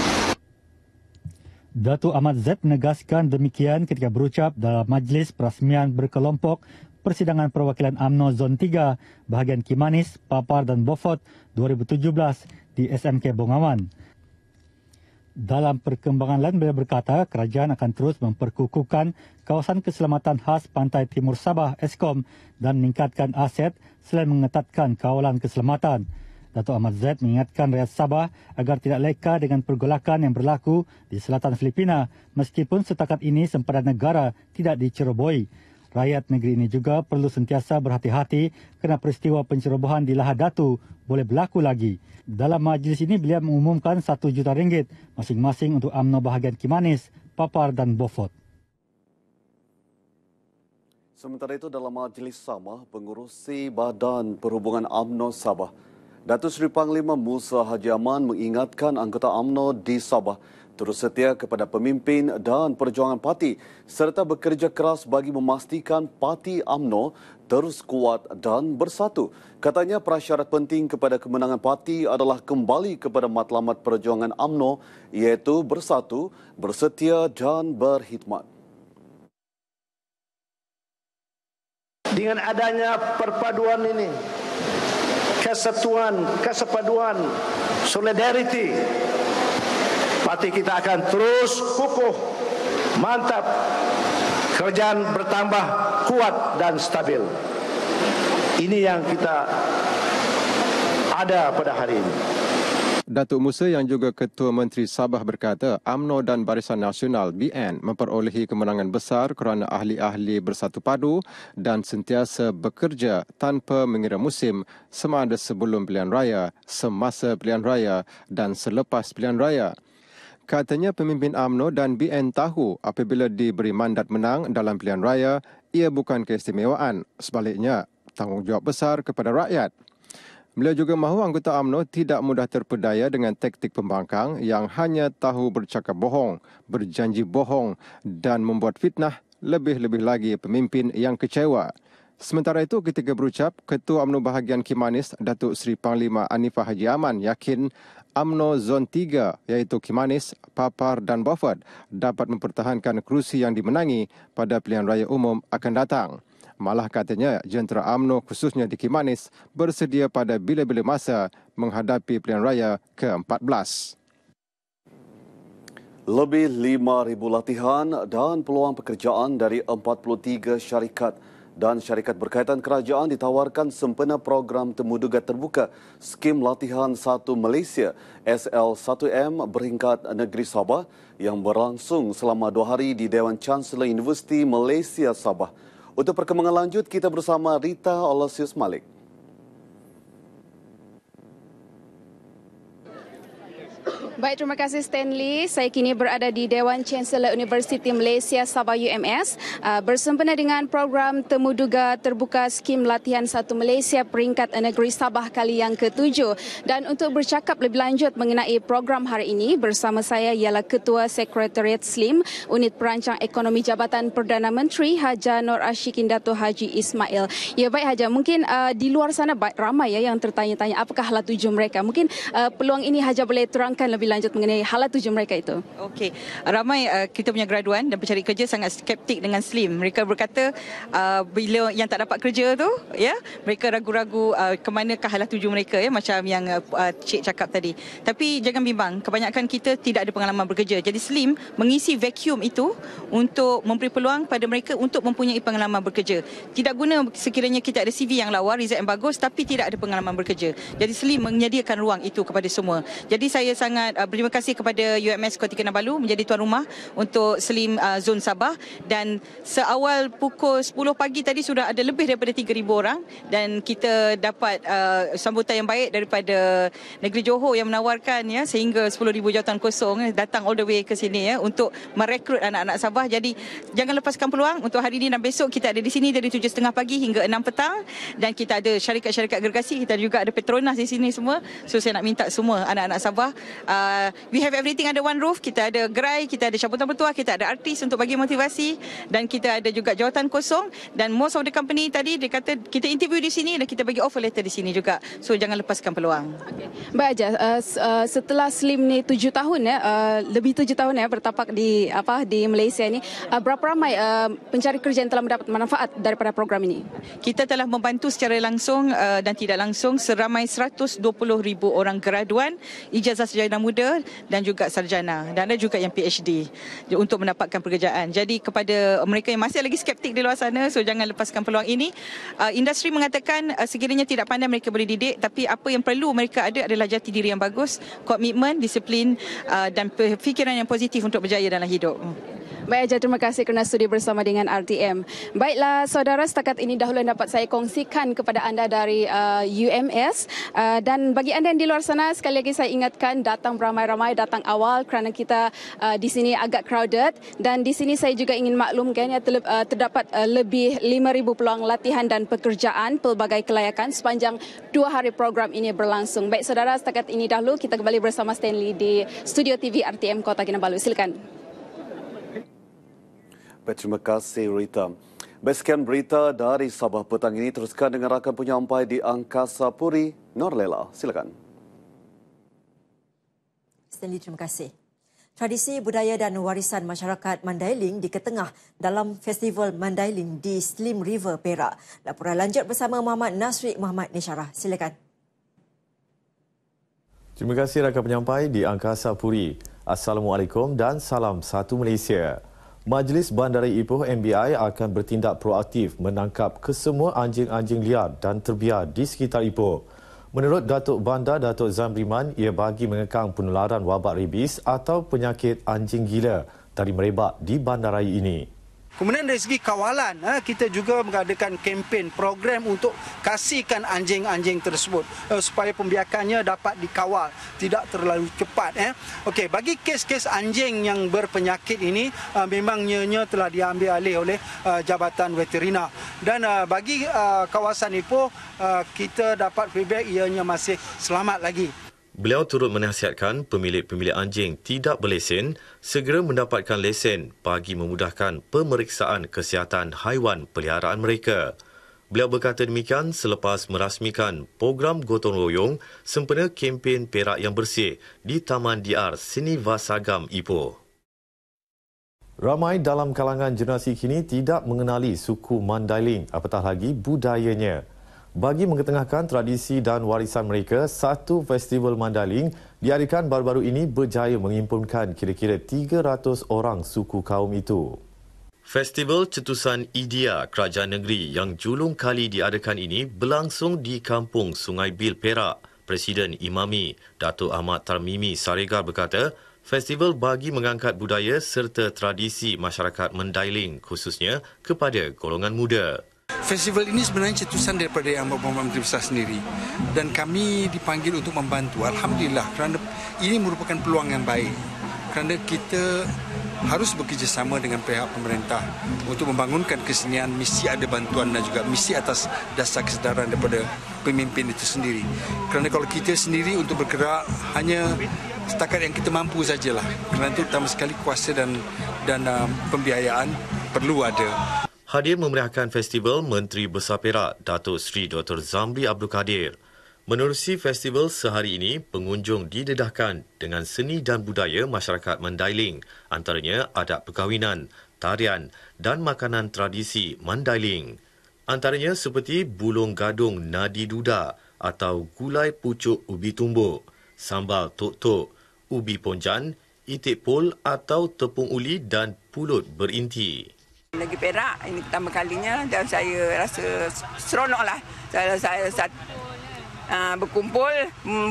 Datuk Ahmad Zaid menegaskan demikian ketika berucap dalam Majlis Perasmian Berkelompok Persidangan Perwakilan UMNO Zon 3 bahagian Kimanis, Papar dan Beaufort 2017 di SMK Bongawan. Dalam perkembangan lain, beliau berkata kerajaan akan terus memperkukuhkan kawasan keselamatan khas Pantai Timur Sabah (ESKOM) dan meningkatkan aset selain mengetatkan kawalan keselamatan. Datuk Ahmad Zaid mengingatkan rakyat Sabah agar tidak leka dengan pergolakan yang berlaku di selatan Filipina meskipun setakat ini sempadan negara tidak diceroboi. Rakyat negeri ini juga perlu sentiasa berhati-hati kerana peristiwa pencerobohan di Lahad Datu boleh berlaku lagi. Dalam majlis ini beliau mengumumkan RM1 juta masing-masing untuk UMNO bahagian Kimanis, Papar dan Beaufort. Sementara itu dalam majlis sama, pengurusi Badan Perhubungan UMNO Sabah, Datuk Seri Panglima Musa Haji Aman mengingatkan anggota UMNO di Sabah terus setia kepada pemimpin dan perjuangan parti serta bekerja keras bagi memastikan parti UMNO terus kuat dan bersatu. Katanya prasyarat penting kepada kemenangan parti adalah kembali kepada matlamat perjuangan UMNO iaitu bersatu, bersetia dan berkhidmat. Dengan adanya perpaduan ini, kesatuan, kesepaduan, solidarity, parti kita akan terus kukuh, mantap, kerajaan bertambah kuat dan stabil. Ini yang kita ada pada hari ini. Datuk Musa yang juga Ketua Menteri Sabah berkata UMNO dan Barisan Nasional BN memperolehi kemenangan besar kerana ahli-ahli bersatu padu dan sentiasa bekerja tanpa mengira musim sama ada sebelum pilihan raya, semasa pilihan raya dan selepas pilihan raya. Katanya pemimpin UMNO dan BN tahu apabila diberi mandat menang dalam pilihan raya, ia bukan keistimewaan, sebaliknya tanggungjawab besar kepada rakyat. Beliau juga mahu anggota UMNO tidak mudah terpedaya dengan taktik pembangkang yang hanya tahu bercakap bohong, berjanji bohong dan membuat fitnah, lebih-lebih lagi pemimpin yang kecewa. Sementara itu, ketika berucap, Ketua UMNO bahagian Kimanis, Datuk Seri Panglima Anifah Haji Aman yakin UMNO Zon 3 iaitu Kimanis, Papar dan Beaufort dapat mempertahankan kerusi yang dimenangi pada pilihan raya umum akan datang. Malah katanya jentera UMNO khususnya di Kimanis bersedia pada bila-bila masa menghadapi pilihan raya ke-14. Lebih 5,000 latihan dan peluang pekerjaan dari 43 syarikat dan syarikat berkaitan kerajaan ditawarkan sempena program Temuduga Terbuka Skim Latihan 1 Malaysia SL1M beringkat negeri Sabah yang berlangsung selama 2 hari di Dewan Chancellor Universiti Malaysia Sabah. Untuk perkembangan lanjut, kita bersama Rita Olosius Malik. Baik, terima kasih Stanley. Saya kini berada di Dewan Chancellor Universiti Malaysia Sabah UMS bersempena dengan program Temuduga Terbuka Skim Latihan 1 Malaysia peringkat negeri Sabah kali yang ke-7. Dan untuk bercakap lebih lanjut mengenai program hari ini, bersama saya ialah Ketua Sekretariat SLIM Unit Perancang Ekonomi Jabatan Perdana Menteri Haja Nur Ashikin Dato' Haji Ismail. Ya baik Haja, mungkin di luar sana ramai yang tertanya-tanya apakah hala tuju mereka. Mungkin peluang ini Haja boleh terangkan lebih lanjut mengenai hala tuju mereka itu. Okey, ramai kita punya graduan dan pencari kerja sangat skeptik dengan SLIM. Mereka berkata bila yang tak dapat kerja tu, ya, mereka ragu-ragu ke manakah hala tuju mereka, ya, macam yang Cik cakap tadi. Tapi jangan bimbang, kebanyakan kita tidak ada pengalaman bekerja. Jadi SLIM mengisi vacuum itu untuk memberi peluang pada mereka untuk mempunyai pengalaman bekerja. Tidak guna sekiranya kita ada CV yang lawa, result yang bagus tapi tidak ada pengalaman bekerja. Jadi SLIM menyediakan ruang itu kepada semua. Jadi saya sangat berterima kasih kepada UMS Kota Kinabalu menjadi tuan rumah untuk SLIM Zon Sabah, dan seawal pukul 10 pagi tadi sudah ada lebih daripada 3,000 orang dan kita dapat sambutan yang baik daripada negeri Johor yang menawarkan, ya, sehingga 10,000 jawatan kosong datang all the way ke sini, ya, untuk merekrut anak-anak Sabah. Jadi jangan lepaskan peluang. Untuk hari ini dan besok kita ada di sini dari 7.30 pagi hingga 6 petang dan kita ada syarikat-syarikat gergasi, kita juga ada Petronas di sini semua. So saya nak minta semua anak-anak Sabah we have everything under one roof. Kita ada gerai, kita ada cabutan bertuah, kita ada artis untuk bagi motivasi, dan kita ada juga jawatan kosong, dan most of the company tadi dia kata kita interview di sini dan kita bagi offer letter di sini juga. So jangan lepaskan peluang. Baik Aja, setelah Slim ni 7 tahun lebih 7 tahun bertapak di Malaysia ni, berapa ramai pencari kerja yang telah mendapat manfaat daripada program ini? Kita telah membantu secara langsung dan tidak langsung seramai 120,000 orang graduan, ijazah sarjana muda dan juga sarjana, dan ada juga yang PhD untuk mendapatkan pekerjaan. Jadi kepada mereka yang masih lagi skeptik di luar sana, so jangan lepaskan peluang ini. Industri mengatakan sekiranya tidak pandai mereka boleh didik, tapi apa yang perlu mereka ada adalah jati diri yang bagus, komitmen, disiplin dan fikiran yang positif untuk berjaya dalam hidup. Baik Aja, terima kasih kerana studi bersama dengan RTM. Baiklah saudara, setakat ini dahulu dapat saya kongsikan kepada anda dari UMS. Dan bagi anda yang di luar sana, sekali lagi saya ingatkan datang beramai-ramai, datang awal kerana kita di sini agak crowded. Dan di sini saya juga ingin maklumkan terdapat lebih 5,000 peluang latihan dan pekerjaan pelbagai kelayakan sepanjang 2 hari program ini berlangsung. Baik saudara, setakat ini dahulu kita kembali bersama Stanley di Studio TV RTM Kota Kinabalu. Silakan. Baik, terima kasih Rita. Baik, sekian berita dari Sabah petang ini. Teruskan dengan rakan penyampai di Angkasa Puri, Norlela. Silakan. Stanley, terima kasih. Tradisi budaya dan warisan masyarakat Mandailing diketengah dalam Festival Mandailing di Slim River, Perak. Laporan lanjut bersama Muhammad Nasri Muhammad Nisyarah. Silakan. Terima kasih rakan penyampai di Angkasa Puri. Assalamualaikum dan salam satu Malaysia. Majlis Bandaraya Ipoh MBI akan bertindak proaktif menangkap kesemua anjing-anjing liar dan terbiar di sekitar Ipoh. Menurut Datuk Bandar Datuk Zamriman, ia bagi mengekang penularan wabak rabies atau penyakit anjing gila dari merebak di bandaraya ini. Kemudian dari segi kawalan, kita juga mengadakan kempen program untuk kasihkan anjing-anjing tersebut supaya pembiakannya dapat dikawal, tidak terlalu cepat. Okey, bagi kes-kes anjing yang berpenyakit ini memang ianya telah diambil alih oleh Jabatan Veterina. Dan bagi kawasan Ipoh, kita dapat feedback ianya masih selamat lagi. Beliau turut menasihatkan pemilik-pemilik anjing tidak berlesen segera mendapatkan lesen bagi memudahkan pemeriksaan kesihatan haiwan peliharaan mereka. Beliau berkata demikian selepas merasmikan program gotong royong sempena kempen Perak yang bersih di Taman DR Seni Vasagam Ipoh. Ramai dalam kalangan generasi kini tidak mengenali suku Mandailing, apatah lagi budayanya. Bagi mengetengahkan tradisi dan warisan mereka, satu festival Mandailing diadakan baru-baru ini berjaya menghimpunkan kira-kira 300 orang suku kaum itu. Festival Cetusan Idia Kerajaan Negeri yang julung kali diadakan ini berlangsung di Kampung Sungai Bil, Perak. Presiden Imami, Datuk Ahmad Tarmimi Saregar berkata, festival bagi mengangkat budaya serta tradisi masyarakat Mandailing khususnya kepada golongan muda. Festival ini sebenarnya cetusan daripada Yang Berhormat Menteri Besar sendiri dan kami dipanggil untuk membantu. Alhamdulillah, kerana ini merupakan peluang yang baik kerana kita harus bekerjasama dengan pihak pemerintah untuk membangunkan kesenian. Mesti ada bantuan dan juga mesti atas dasar kesedaran daripada pemimpin itu sendiri. Kerana kalau kita sendiri untuk bergerak hanya setakat yang kita mampu sajalah. Kerana itu utama sekali kuasa dan pembiayaan perlu ada. Hadir memeriahkan festival Menteri Besar Perak, Datuk Seri Dr. Zamri Abdul Kadir. Menerusi festival sehari ini, pengunjung didedahkan dengan seni dan budaya masyarakat Mandailing, antaranya adat perkahwinan, tarian dan makanan tradisi Mandailing. Antaranya seperti bulung gadung nadi duda atau gulai pucuk ubi tumbuk, sambal tok-tok, ubi ponjan, itik pol atau tepung uli dan pulut berinti. Negeri Perak, ini pertama kalinya dan saya rasa seronoklah. Saya berkumpul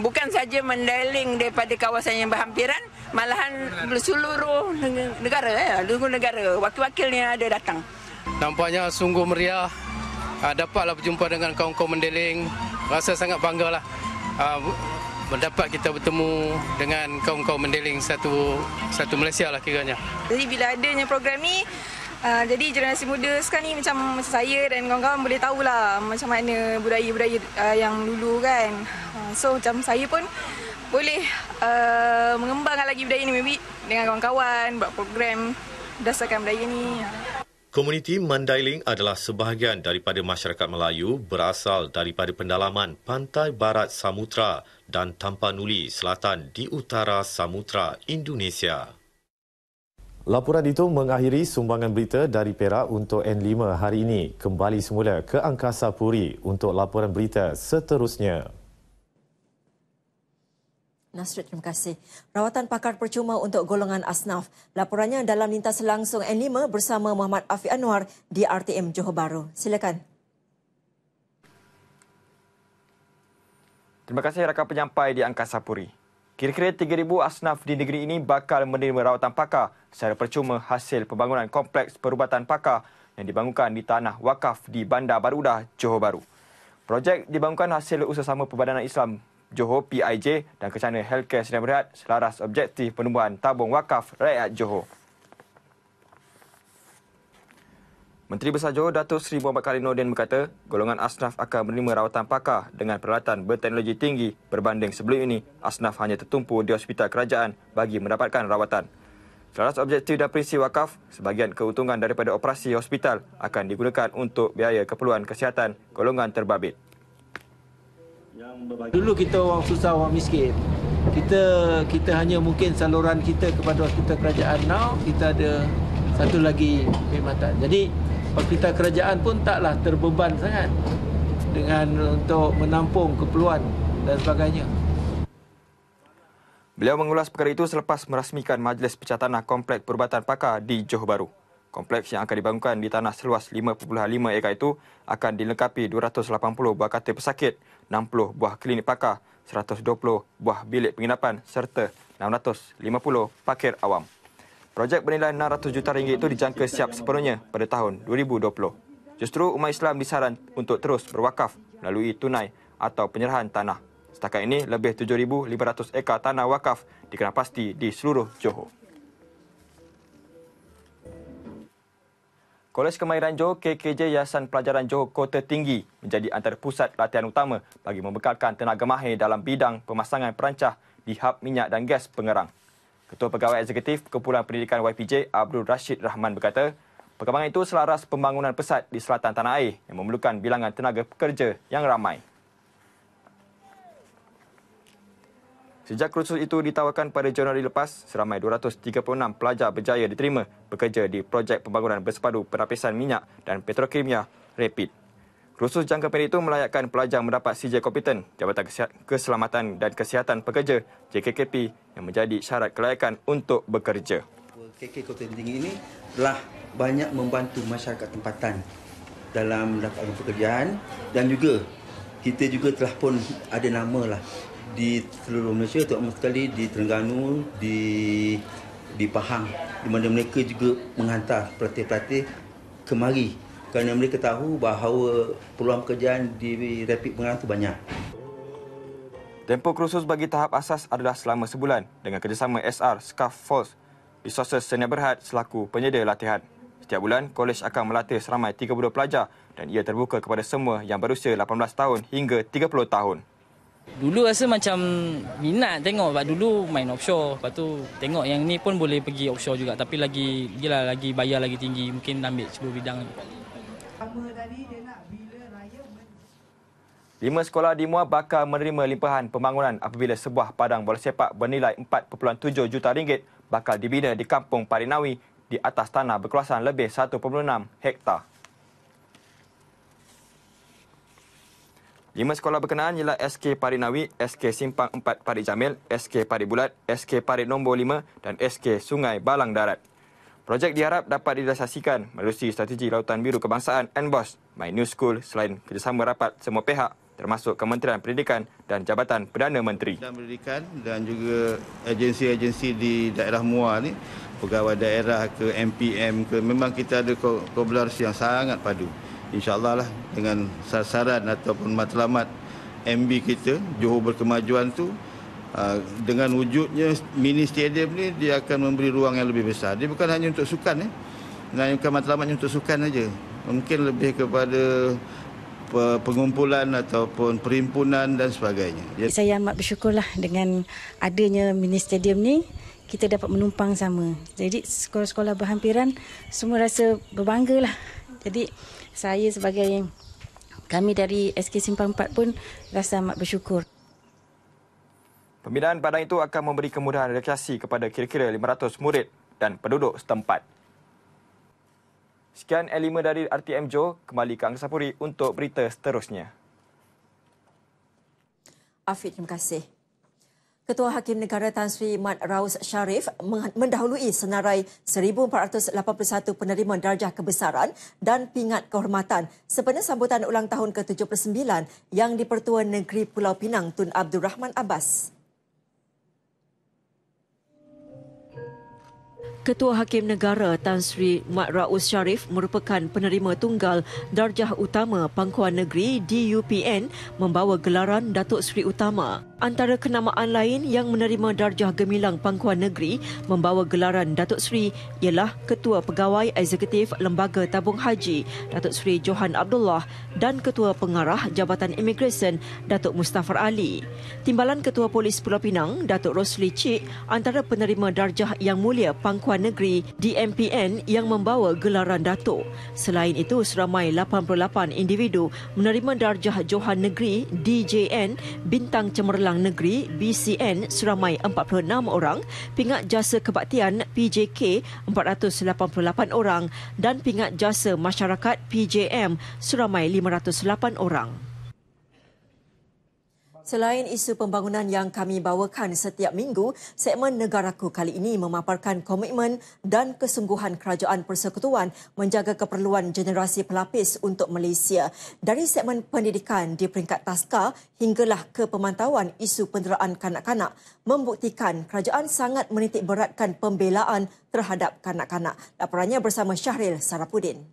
bukan saja Mandailing daripada kawasan yang berhampiran, malahan seluruh negara, wakil-wakilnya ada datang. Nampaknya sungguh meriah. Dapatlah berjumpa dengan kaum-kaum Mandailing. Rasa sangat banggalah mendapat kita bertemu dengan kaum-kaum Mandailing satu Malaysia lah kiranya. Jadi bila adanya program ni, jadi generasi muda sekarang ni macam saya dan kawan-kawan boleh tahulah macam mana budaya-budaya yang dulu kan. So macam saya pun boleh mengembangkan lagi budaya ni, maybe dengan kawan-kawan, buat program berdasarkan budaya ni. Komuniti Mandailing adalah sebahagian daripada masyarakat Melayu berasal daripada pendalaman pantai barat Samudra dan Tapanuli Selatan di utara Samudra Indonesia. Laporan itu mengakhiri sumbangan berita dari Perak untuk N5 hari ini. Kembali semula ke Angkasa Puri untuk laporan berita seterusnya. Nasrid, terima kasih. Rawatan pakar percuma untuk golongan asnaf. Laporannya dalam lintas langsung N5 bersama Muhammad Afiq Anwar di RTM Johor Bahru. Silakan. Terima kasih rakan penyampai di Angkasa Puri. Kira-kira 3,000 asnaf di negeri ini bakal menerima rawatan pakar secara percuma hasil pembangunan kompleks perubatan pakar yang dibangunkan di tanah wakaf di Bandar Barudah, Johor Bahru. Projek dibangunkan hasil usahamawama Perbadanan Islam Johor PIJ dan Kecana Healthcare Sdn Bhd selaras objektif penubuhan tabung wakaf rakyat Johor. Menteri Besar Johor Datuk Seri Muhammad Khalid Nordin berkata, golongan asnaf akan menerima rawatan pakar dengan peralatan berteknologi tinggi berbanding sebelum ini asnaf hanya tertumpu di hospital kerajaan bagi mendapatkan rawatan. Selaras objektif dan prinsip wakaf, sebahagian keuntungan daripada operasi hospital akan digunakan untuk biaya keperluan kesihatan golongan terbabit. Dulu kita orang susah, orang miskin. Kita hanya mungkin saluran kita kepada hospital kerajaan. Now kita ada satu lagi perkhidmatan. Jadi hospital kerajaan pun taklah terbeban sangat dengan untuk menampung keperluan dan sebagainya. Beliau mengulas perkara itu selepas merasmikan Majlis Pecah Tanah Kompleks Perubatan Pakar di Johor Bahru. Kompleks yang akan dibangunkan di tanah seluas 5.5 ekar itu akan dilengkapi 280 buah katil pesakit, 60 buah klinik pakar, 120 buah bilik penginapan serta 650 parkir awam. Projek bernilai RM600 juta itu dijangka siap sepenuhnya pada tahun 2020. Justru umat Islam disaran untuk terus berwakaf melalui tunai atau penyerahan tanah. Setakat ini, lebih 7,500 ekar tanah wakaf dikenal pasti di seluruh Johor. Kolej Kemahiran Johor KKJ Yayasan Pelajaran Johor Kota Tinggi menjadi antara pusat latihan utama bagi membekalkan tenaga mahir dalam bidang pemasangan perancah di hub minyak dan gas Pengerang. Ketua Pegawai Eksekutif Kumpulan Pendidikan YPJ Abdul Rashid Rahman berkata, perkembangan itu selaras pembangunan pesat di selatan tanah air yang memerlukan bilangan tenaga pekerja yang ramai. Sejak kursus itu ditawarkan pada Januari lepas, seramai 236 pelajar berjaya diterima bekerja di projek pembangunan bersepadu perapisan minyak dan petrokimia Rapid. Kursus jangka pendek itu melayakkan pelajar mendapat CJ kompeten Jabatan Keselamatan dan Kesihatan Pekerja JKKP yang menjadi syarat kelayakan untuk bekerja. KK Kota Tinggi ini telah banyak membantu masyarakat tempatan dalam mendapatkan pekerjaan dan juga kita juga telah pun ada nama lah di seluruh Malaysia, terutama sekali di Terengganu, di Pahang, di mana mereka juga menghantar pelatih-pelatih kemari kerana mereka tahu bahawa peluang pekerjaan di Rapid Pengerang itu banyak. Tempoh kursus bagi tahap asas adalah selama sebulan dengan kerjasama SR Scaffolds Resources Sdn Bhd selaku penyedia latihan. Setiap bulan, kolej akan melatih seramai 32 pelajar dan ia terbuka kepada semua yang berusia 18 tahun hingga 30 tahun. Dulu rasa macam minat tengok, sebab dulu main offshore. Lepas tu tengok yang ni pun boleh pergi offshore juga, tapi lagi bayar lagi tinggi, mungkin ambil seluruh bidang. 5 sekolah di Muar bakal menerima limpahan pembangunan apabila sebuah padang bola sepak bernilai 4.7 juta ringgit bakal dibina di Kampung Parinawi di atas tanah berkeluasan lebih 1.6 hektar. 5 sekolah berkenaan ialah SK Parinawi, SK Simpang 4 Parit Jamil, SK Parit Bulat, SK Parit Nombor 5 dan SK Sungai Balang Darat. Projek diharap dapat direalisasikan melalui strategi Lautan Biru Kebangsaan NBOS, My New School selain kerjasama rapat semua pihak termasuk Kementerian Pendidikan dan Jabatan Perdana Menteri. Pendidikan dan juga agensi-agensi di daerah Muar ni, pegawai daerah ke MPM ke, memang kita ada kolaborasi yang sangat padu. InsyaAllah lah dengan sasaran ataupun matlamat MB kita, Johor Berkemajuan tu, dengan wujudnya mini stadium ni, dia akan memberi ruang yang lebih besar. Dia bukan hanya untuk sukan, bukan matlamatnya untuk sukan saja. Mungkin lebih kepada pengumpulan ataupun perhimpunan dan sebagainya. Saya amat bersyukurlah dengan adanya mini stadium ni, kita dapat menumpang sama. Jadi sekolah-sekolah berhampiran semua rasa berbanggalah. Jadi saya sebagai kami dari SK Simpang 4 pun rasa amat bersyukur. Pembinaan padang itu akan memberi kemudahan rekreasi kepada kira-kira 500 murid dan penduduk setempat. Sekian L5 dari RTM Johor, kembali ke Angkasa Puri untuk berita seterusnya. Afiq, terima kasih. Ketua Hakim Negara Tan Sri Mat Raus Sharif mendahului senarai 1,481 penerima darjah kebesaran dan pingat kehormatan sempena sambutan ulang tahun ke-79 yang di-Pertua Negeri Pulau Pinang Tun Abdul Rahman Abbas. Ketua Hakim Negara Tan Sri Mat Raus Sharif merupakan penerima tunggal darjah utama Pangkuan Negeri DUPN membawa gelaran Datuk Seri Utama. Antara kenamaan lain yang menerima darjah gemilang Pangkuan Negeri membawa gelaran Datuk Seri ialah Ketua Pegawai Eksekutif Lembaga Tabung Haji Datuk Seri Johan Abdullah dan Ketua Pengarah Jabatan Imigresen Datuk Mustafar Ali. Timbalan Ketua Polis Pulau Pinang Datuk Rosli Cik antara penerima darjah Yang Mulia Pangkuan Negeri DMPN yang membawa gelaran Datuk. Selain itu, seramai 88 individu menerima darjah Johan Negeri DJN Bintang Cemerlang Negeri BCN seramai 46 orang, pingat jasa kebaktian PJK 488 orang dan pingat jasa masyarakat PJM seramai 508 orang. Selain isu pembangunan yang kami bawakan setiap minggu, segmen Negaraku kali ini memaparkan komitmen dan kesungguhan Kerajaan Persekutuan menjaga keperluan generasi pelapis untuk Malaysia. Dari segmen pendidikan di peringkat taska hinggalah ke pemantauan isu penderaan kanak-kanak, membuktikan kerajaan sangat menitik beratkan pembelaan terhadap kanak-kanak. Laporannya bersama Syahril Sarapudin.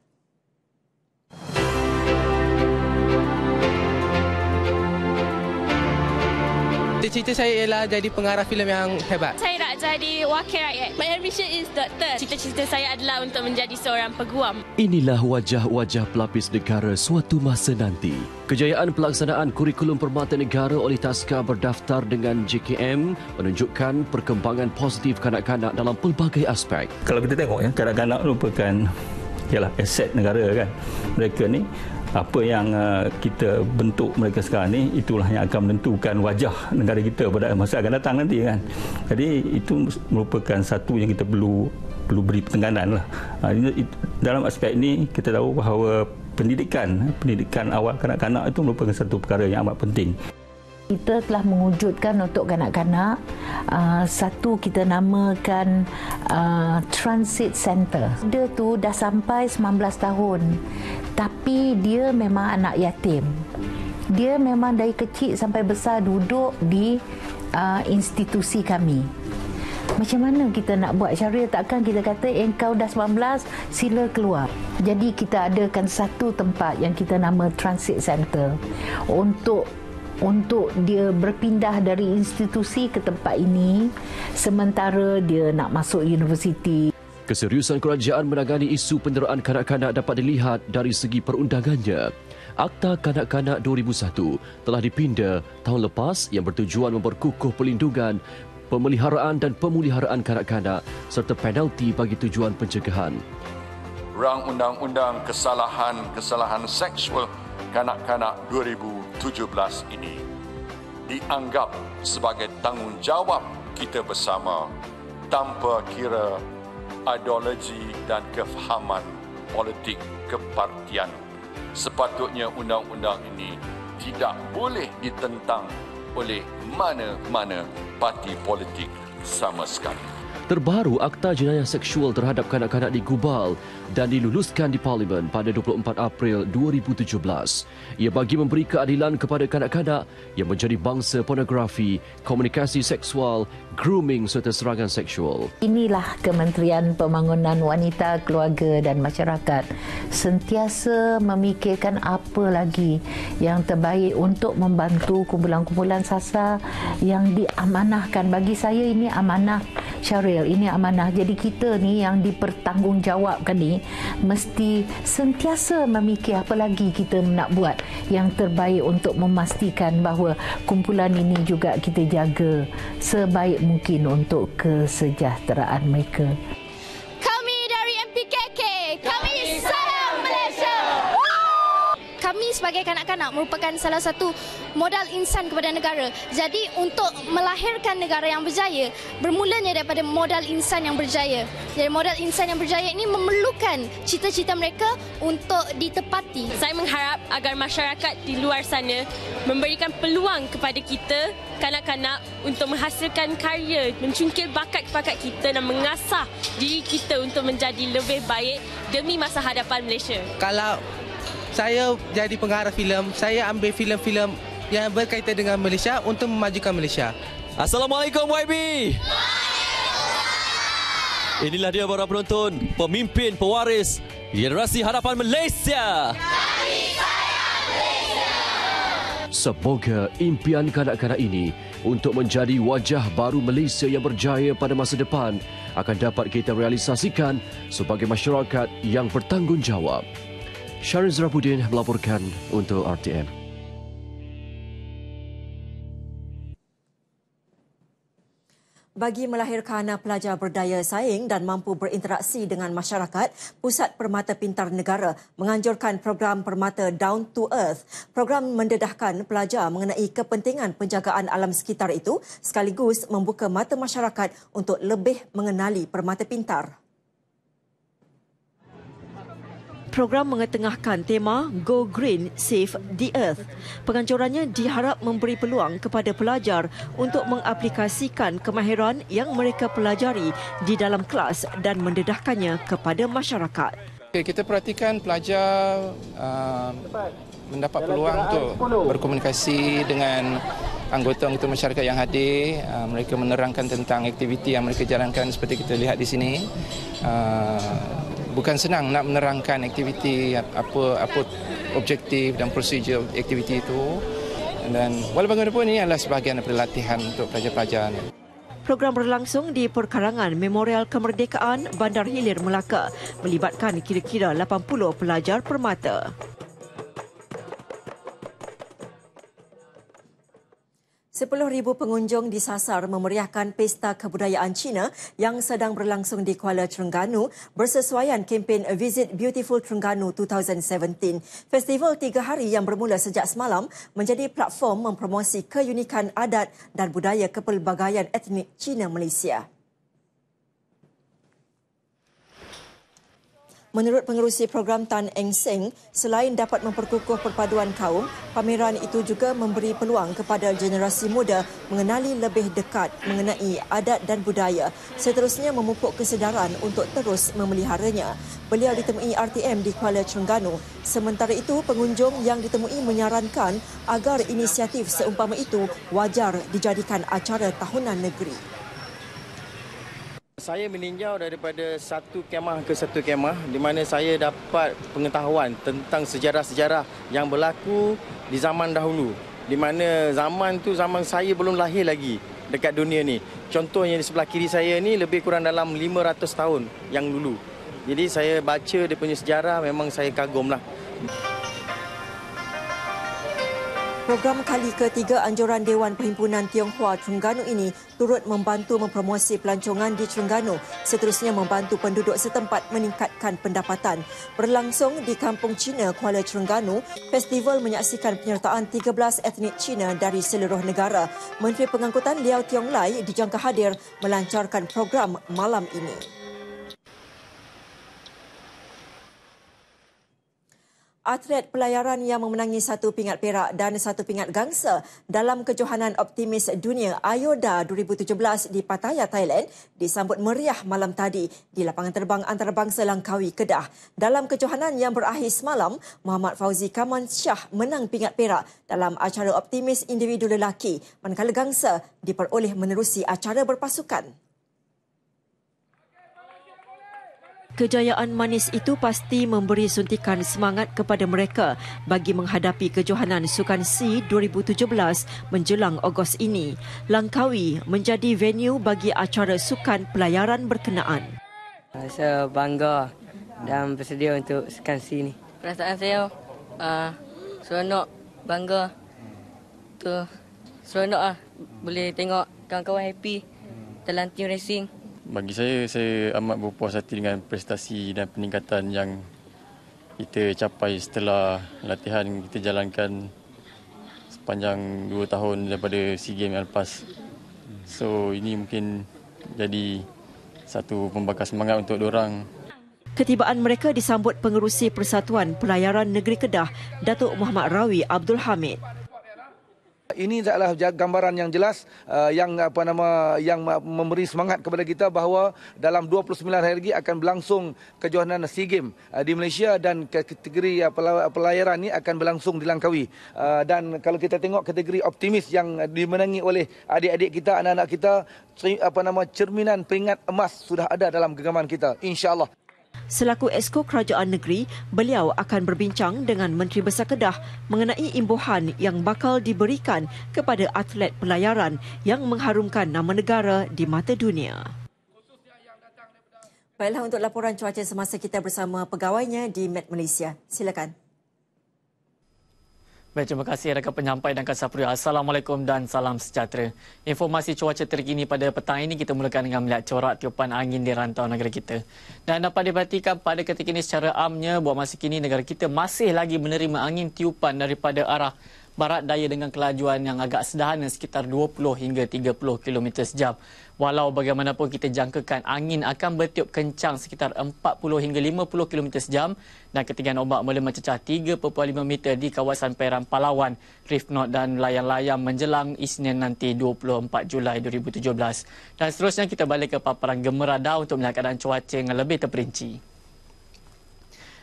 Cita-cita saya ialah jadi pengarah filem yang hebat. Saya nak jadi wakil rakyat. My ambition is doktor. Cita-cita saya adalah untuk menjadi seorang peguam. Inilah wajah-wajah pelapis negara suatu masa nanti. Kejayaan pelaksanaan kurikulum permata negara oleh taska berdaftar dengan JKM menunjukkan perkembangan positif kanak-kanak dalam pelbagai aspek. Kalau kita tengok ya, kanak-kanak merupakan aset negara kan. Mereka ni apa yang kita bentuk mereka sekarang ni, itulah yang akan menentukan wajah negara kita pada masa akan datang nanti kan. Jadi itu merupakan satu yang kita perlu beri pertekanan lah. Dalam aspek ini kita tahu bahawa pendidikan awal kanak-kanak itu merupakan satu perkara yang amat penting. Kita telah mewujudkan untuk kanak-kanak satu kita namakan Transit Center. Dia tu dah sampai 19 tahun tapi dia memang anak yatim. Dia memang dari kecil sampai besar duduk di institusi kami. Macam mana kita nak buat, Syariah? Takkan kita kata engkau dah 19 sila keluar. Jadi kita adakan satu tempat yang kita nama Transit Center untuk dia berpindah dari institusi ke tempat ini sementara dia nak masuk universiti. Keseriusan kerajaan menangani isu penderaan kanak-kanak dapat dilihat dari segi perundangannya. Akta Kanak-Kanak 2001 telah dipinda tahun lepas yang bertujuan memperkukuh pelindungan, pemeliharaan dan pemuliharaan kanak-kanak serta penalti bagi tujuan pencegahan. Rang Undang-Undang Kesalahan Seksual Kanak-Kanak 2017 ini dianggap sebagai tanggungjawab kita bersama tanpa kira ideologi dan kefahaman politik kepartian. Sepatutnya undang-undang ini tidak boleh ditentang oleh mana-mana parti politik sama sekali. Terbaru, Akta Jenayah Seksual terhadap kanak-kanak digubal dan diluluskan di Parlimen pada 24 April 2017. Ia bagi memberi keadilan kepada kanak-kanak yang menjadi bangsa pornografi, komunikasi seksual, grooming serta serangan seksual. Inilah Kementerian Pembangunan Wanita, Keluarga dan Masyarakat sentiasa memikirkan apa lagi yang terbaik untuk membantu kumpulan-kumpulan SASA yang diamanahkan. Bagi saya ini amanah Syaril, ini amanah. Jadi kita ni yang dipertanggungjawabkan ni mesti sentiasa memikir apa lagi kita nak buat yang terbaik untuk memastikan bahawa kumpulan ini juga kita jaga sebaik mungkin untuk kesejahteraan mereka. Kami dari MPKK, kami sayang Malaysia. Kami sebagai kanak-kanak merupakan salah satu modal insan kepada negara. Jadi untuk melahirkan negara yang berjaya, bermulanya daripada modal insan yang berjaya. Jadi modal insan yang berjaya ini memerlukan cita-cita mereka untuk ditepati. Saya mengharap agar masyarakat di luar sana memberikan peluang kepada kita, kanak-kanak, untuk menghasilkan karya, mencungkil bakat-bakat kita dan mengasah diri kita untuk menjadi lebih baik demi masa hadapan Malaysia. Kalau saya jadi pengarah filem, saya ambil filem-filem yang berkaitan dengan Malaysia untuk memajukan Malaysia. Assalamualaikum YB. Inilah dia para penonton, pemimpin pewaris generasi hadapan Malaysia. Kami sayang Malaysia. Semoga impian kanak-kanak ini untuk menjadi wajah baru Malaysia yang berjaya pada masa depan akan dapat kita realisasikan sebagai masyarakat yang bertanggungjawab. Syarin Zerabuddin melaporkan untuk RTM. Bagi melahirkan pelajar berdaya saing dan mampu berinteraksi dengan masyarakat, Pusat Permata Pintar Negara menganjurkan program Permata Down to Earth. Program mendedahkan pelajar mengenai kepentingan penjagaan alam sekitar itu sekaligus membuka mata masyarakat untuk lebih mengenali permata pintar. Program mengetengahkan tema Go Green, Save the Earth. Penganjurannya diharap memberi peluang kepada pelajar untuk mengaplikasikan kemahiran yang mereka pelajari di dalam kelas dan mendedahkannya kepada masyarakat. Kita perhatikan pelajar mendapat peluang untuk berkomunikasi dengan anggota-anggota masyarakat yang hadir. Mereka menerangkan tentang aktiviti yang mereka jalankan seperti kita lihat di sini. Bukan senang nak menerangkan aktiviti apa objektif dan prosedur aktiviti itu, dan walau bagaimanapun ini adalah sebahagian daripada latihan untuk pelajar-pelajar. Program berlangsung di Perkarangan Memorial Kemerdekaan Bandar Hilir Melaka, melibatkan kira-kira 80 pelajar permata. 10,000 pengunjung disasar memeriahkan Pesta Kebudayaan Cina yang sedang berlangsung di Kuala Terengganu bersesuaian kempen A Visit Beautiful Terengganu 2017. Festival 3 hari yang bermula sejak semalam menjadi platform mempromosi keunikan adat dan budaya kepelbagaian etnik Cina Malaysia. Menurut pengerusi program Tan Eng Seng, selain dapat memperkukuh perpaduan kaum, pameran itu juga memberi peluang kepada generasi muda mengenali lebih dekat mengenai adat dan budaya, seterusnya memupuk kesedaran untuk terus memeliharanya. Beliau ditemui RTM di Kuala Terengganu. Sementara itu, pengunjung yang ditemui menyarankan agar inisiatif seumpama itu wajar dijadikan acara tahunan negeri. Saya meninjau daripada satu kemah ke satu kemah di mana saya dapat pengetahuan tentang sejarah-sejarah yang berlaku di zaman dahulu. Di mana zaman saya belum lahir lagi dekat dunia ni. Contohnya di sebelah kiri saya ni lebih kurang dalam 500 tahun yang dulu. Jadi saya baca dia punya sejarah, memang saya kagumlah. Program kali ketiga anjuran Dewan Perhimpunan Tionghoa Terengganu ini turut membantu mempromosi pelancongan di Terengganu, seterusnya membantu penduduk setempat meningkatkan pendapatan. Berlangsung di Kampung Cina Kuala Terengganu, festival menyaksikan penyertaan 13 etnik Cina dari seluruh negara. Menteri Pengangkutan Liao Tiong Lai dijangka hadir melancarkan program malam ini. Atlet pelayaran yang memenangi 1 pingat perak dan 1 pingat gangsa dalam kejohanan optimis dunia IODA 2017 di Pattaya, Thailand disambut meriah malam tadi di lapangan terbang antarabangsa Langkawi, Kedah. Dalam kejohanan yang berakhir semalam, Muhammad Fauzi Kaman Shah menang pingat perak dalam acara optimis individu lelaki, manakala gangsa diperoleh menerusi acara berpasukan. Kejayaan manis itu pasti memberi suntikan semangat kepada mereka bagi menghadapi kejohanan Sukan SEA 2017 menjelang Ogos ini. Langkawi menjadi venue bagi acara sukan pelayaran berkenaan. Saya bangga dan bersedia untuk Sukan SEA ini. Perasaan saya seronok, bangga. Seronok boleh tengok kawan-kawan happy dalam team racing. Bagi saya amat berpuas hati dengan prestasi dan peningkatan yang kita capai setelah latihan kita jalankan sepanjang 2 tahun daripada SEA Games yang lepas. So ini mungkin jadi satu pembakar semangat untuk diorang. Ketibaan mereka disambut Pengerusi Persatuan Pelayaran Negeri Kedah, Datuk Muhammad Rawi Abdul Hamid. Ini adalah gambaran yang jelas yang memberi semangat kepada kita bahawa dalam 29 hari lagi akan berlangsung kejohanan SEA Games di Malaysia dan kategori pelayaran ini akan berlangsung di Langkawi. Dan kalau kita tengok kategori optimis yang dimenangi oleh adik-adik kita, anak-anak kita, cerminan peringkat emas sudah ada dalam genggaman kita, insya-Allah. Selaku Exco Kerajaan Negeri, beliau akan berbincang dengan Menteri Besar Kedah mengenai imbuhan yang bakal diberikan kepada atlet pelayaran yang mengharumkan nama negara di mata dunia. Baiklah, untuk laporan cuaca semasa kita bersama pegawainya di Met Malaysia. Silakan. Baik, terima kasih rakan penyampai dan Kasapuri. Assalamualaikum dan salam sejahtera. Informasi cuaca terkini pada petang ini kita mulakan dengan melihat corak tiupan angin di rantau negara kita. Dan dapat diperhatikan pada ketika ini secara amnya buat masa kini negara kita masih lagi menerima angin tiupan daripada arah barat daya dengan kelajuan yang agak sederhana sekitar 20 hingga 30 km sejam. Walau bagaimanapun kita jangkakan angin akan bertiup kencang sekitar 40 hingga 50 km sejam dan ketinggian ombak mula mencecah 3.5 meter di kawasan perairan Palawan, Reef North dan layang-layang menjelang Isnin nanti 24 Julai 2017. Dan seterusnya kita balik ke paparan gemerada untuk melihat keadaan cuaca yang lebih terperinci.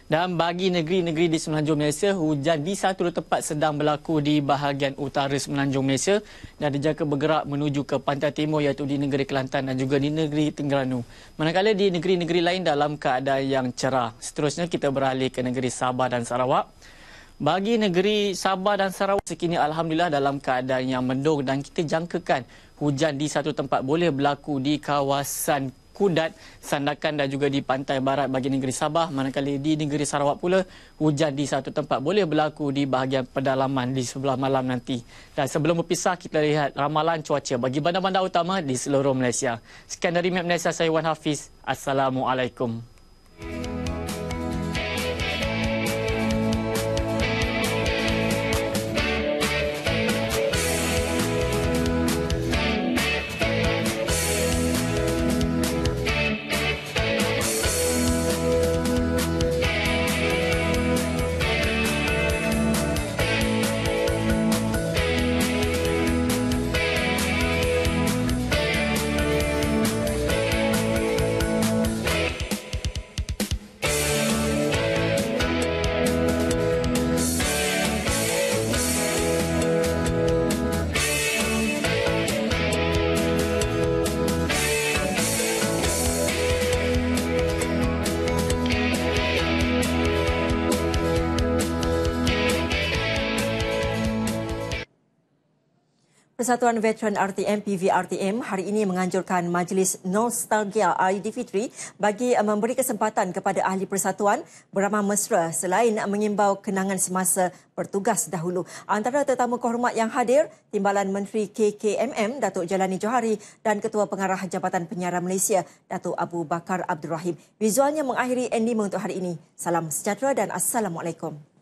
Dan bagi negeri-negeri di Semenanjung Malaysia, hujan di satu tempat sedang berlaku di bahagian utara Semenanjung Malaysia dan dijangka bergerak menuju ke pantai timur iaitu di negeri Kelantan dan juga di negeri Terengganu. Manakala di negeri-negeri lain dalam keadaan yang cerah. Seterusnya kita beralih ke negeri Sabah dan Sarawak. Bagi negeri Sabah dan Sarawak sekini alhamdulillah dalam keadaan yang mendung dan kita jangkakan hujan di satu tempat boleh berlaku di kawasan Kudat, Sandakan dan juga di pantai barat bagi negeri Sabah. Manakala di negeri Sarawak pula, hujan di satu tempat boleh berlaku di bahagian pedalaman di sebelah malam nanti. Dan sebelum berpisah, kita lihat ramalan cuaca bagi bandar-bandar utama di seluruh Malaysia. Sekian dari Met Malaysia, saya Wan Hafiz. Assalamualaikum. Persatuan Veteran RTM PVRTM hari ini menganjurkan Majlis Nostalgia Aidilfitri bagi memberi kesempatan kepada ahli persatuan beramah mesra selain mengimbau kenangan semasa bertugas dahulu. Antara tetamu kehormat yang hadir, Timbalan Menteri KKMM Datuk Jelani Johari dan Ketua Pengarah Jabatan Penyiaran Malaysia Datuk Abu Bakar Abdul Rahim. Visualnya mengakhiri N5 untuk hari ini. Salam sejahtera dan Assalamualaikum.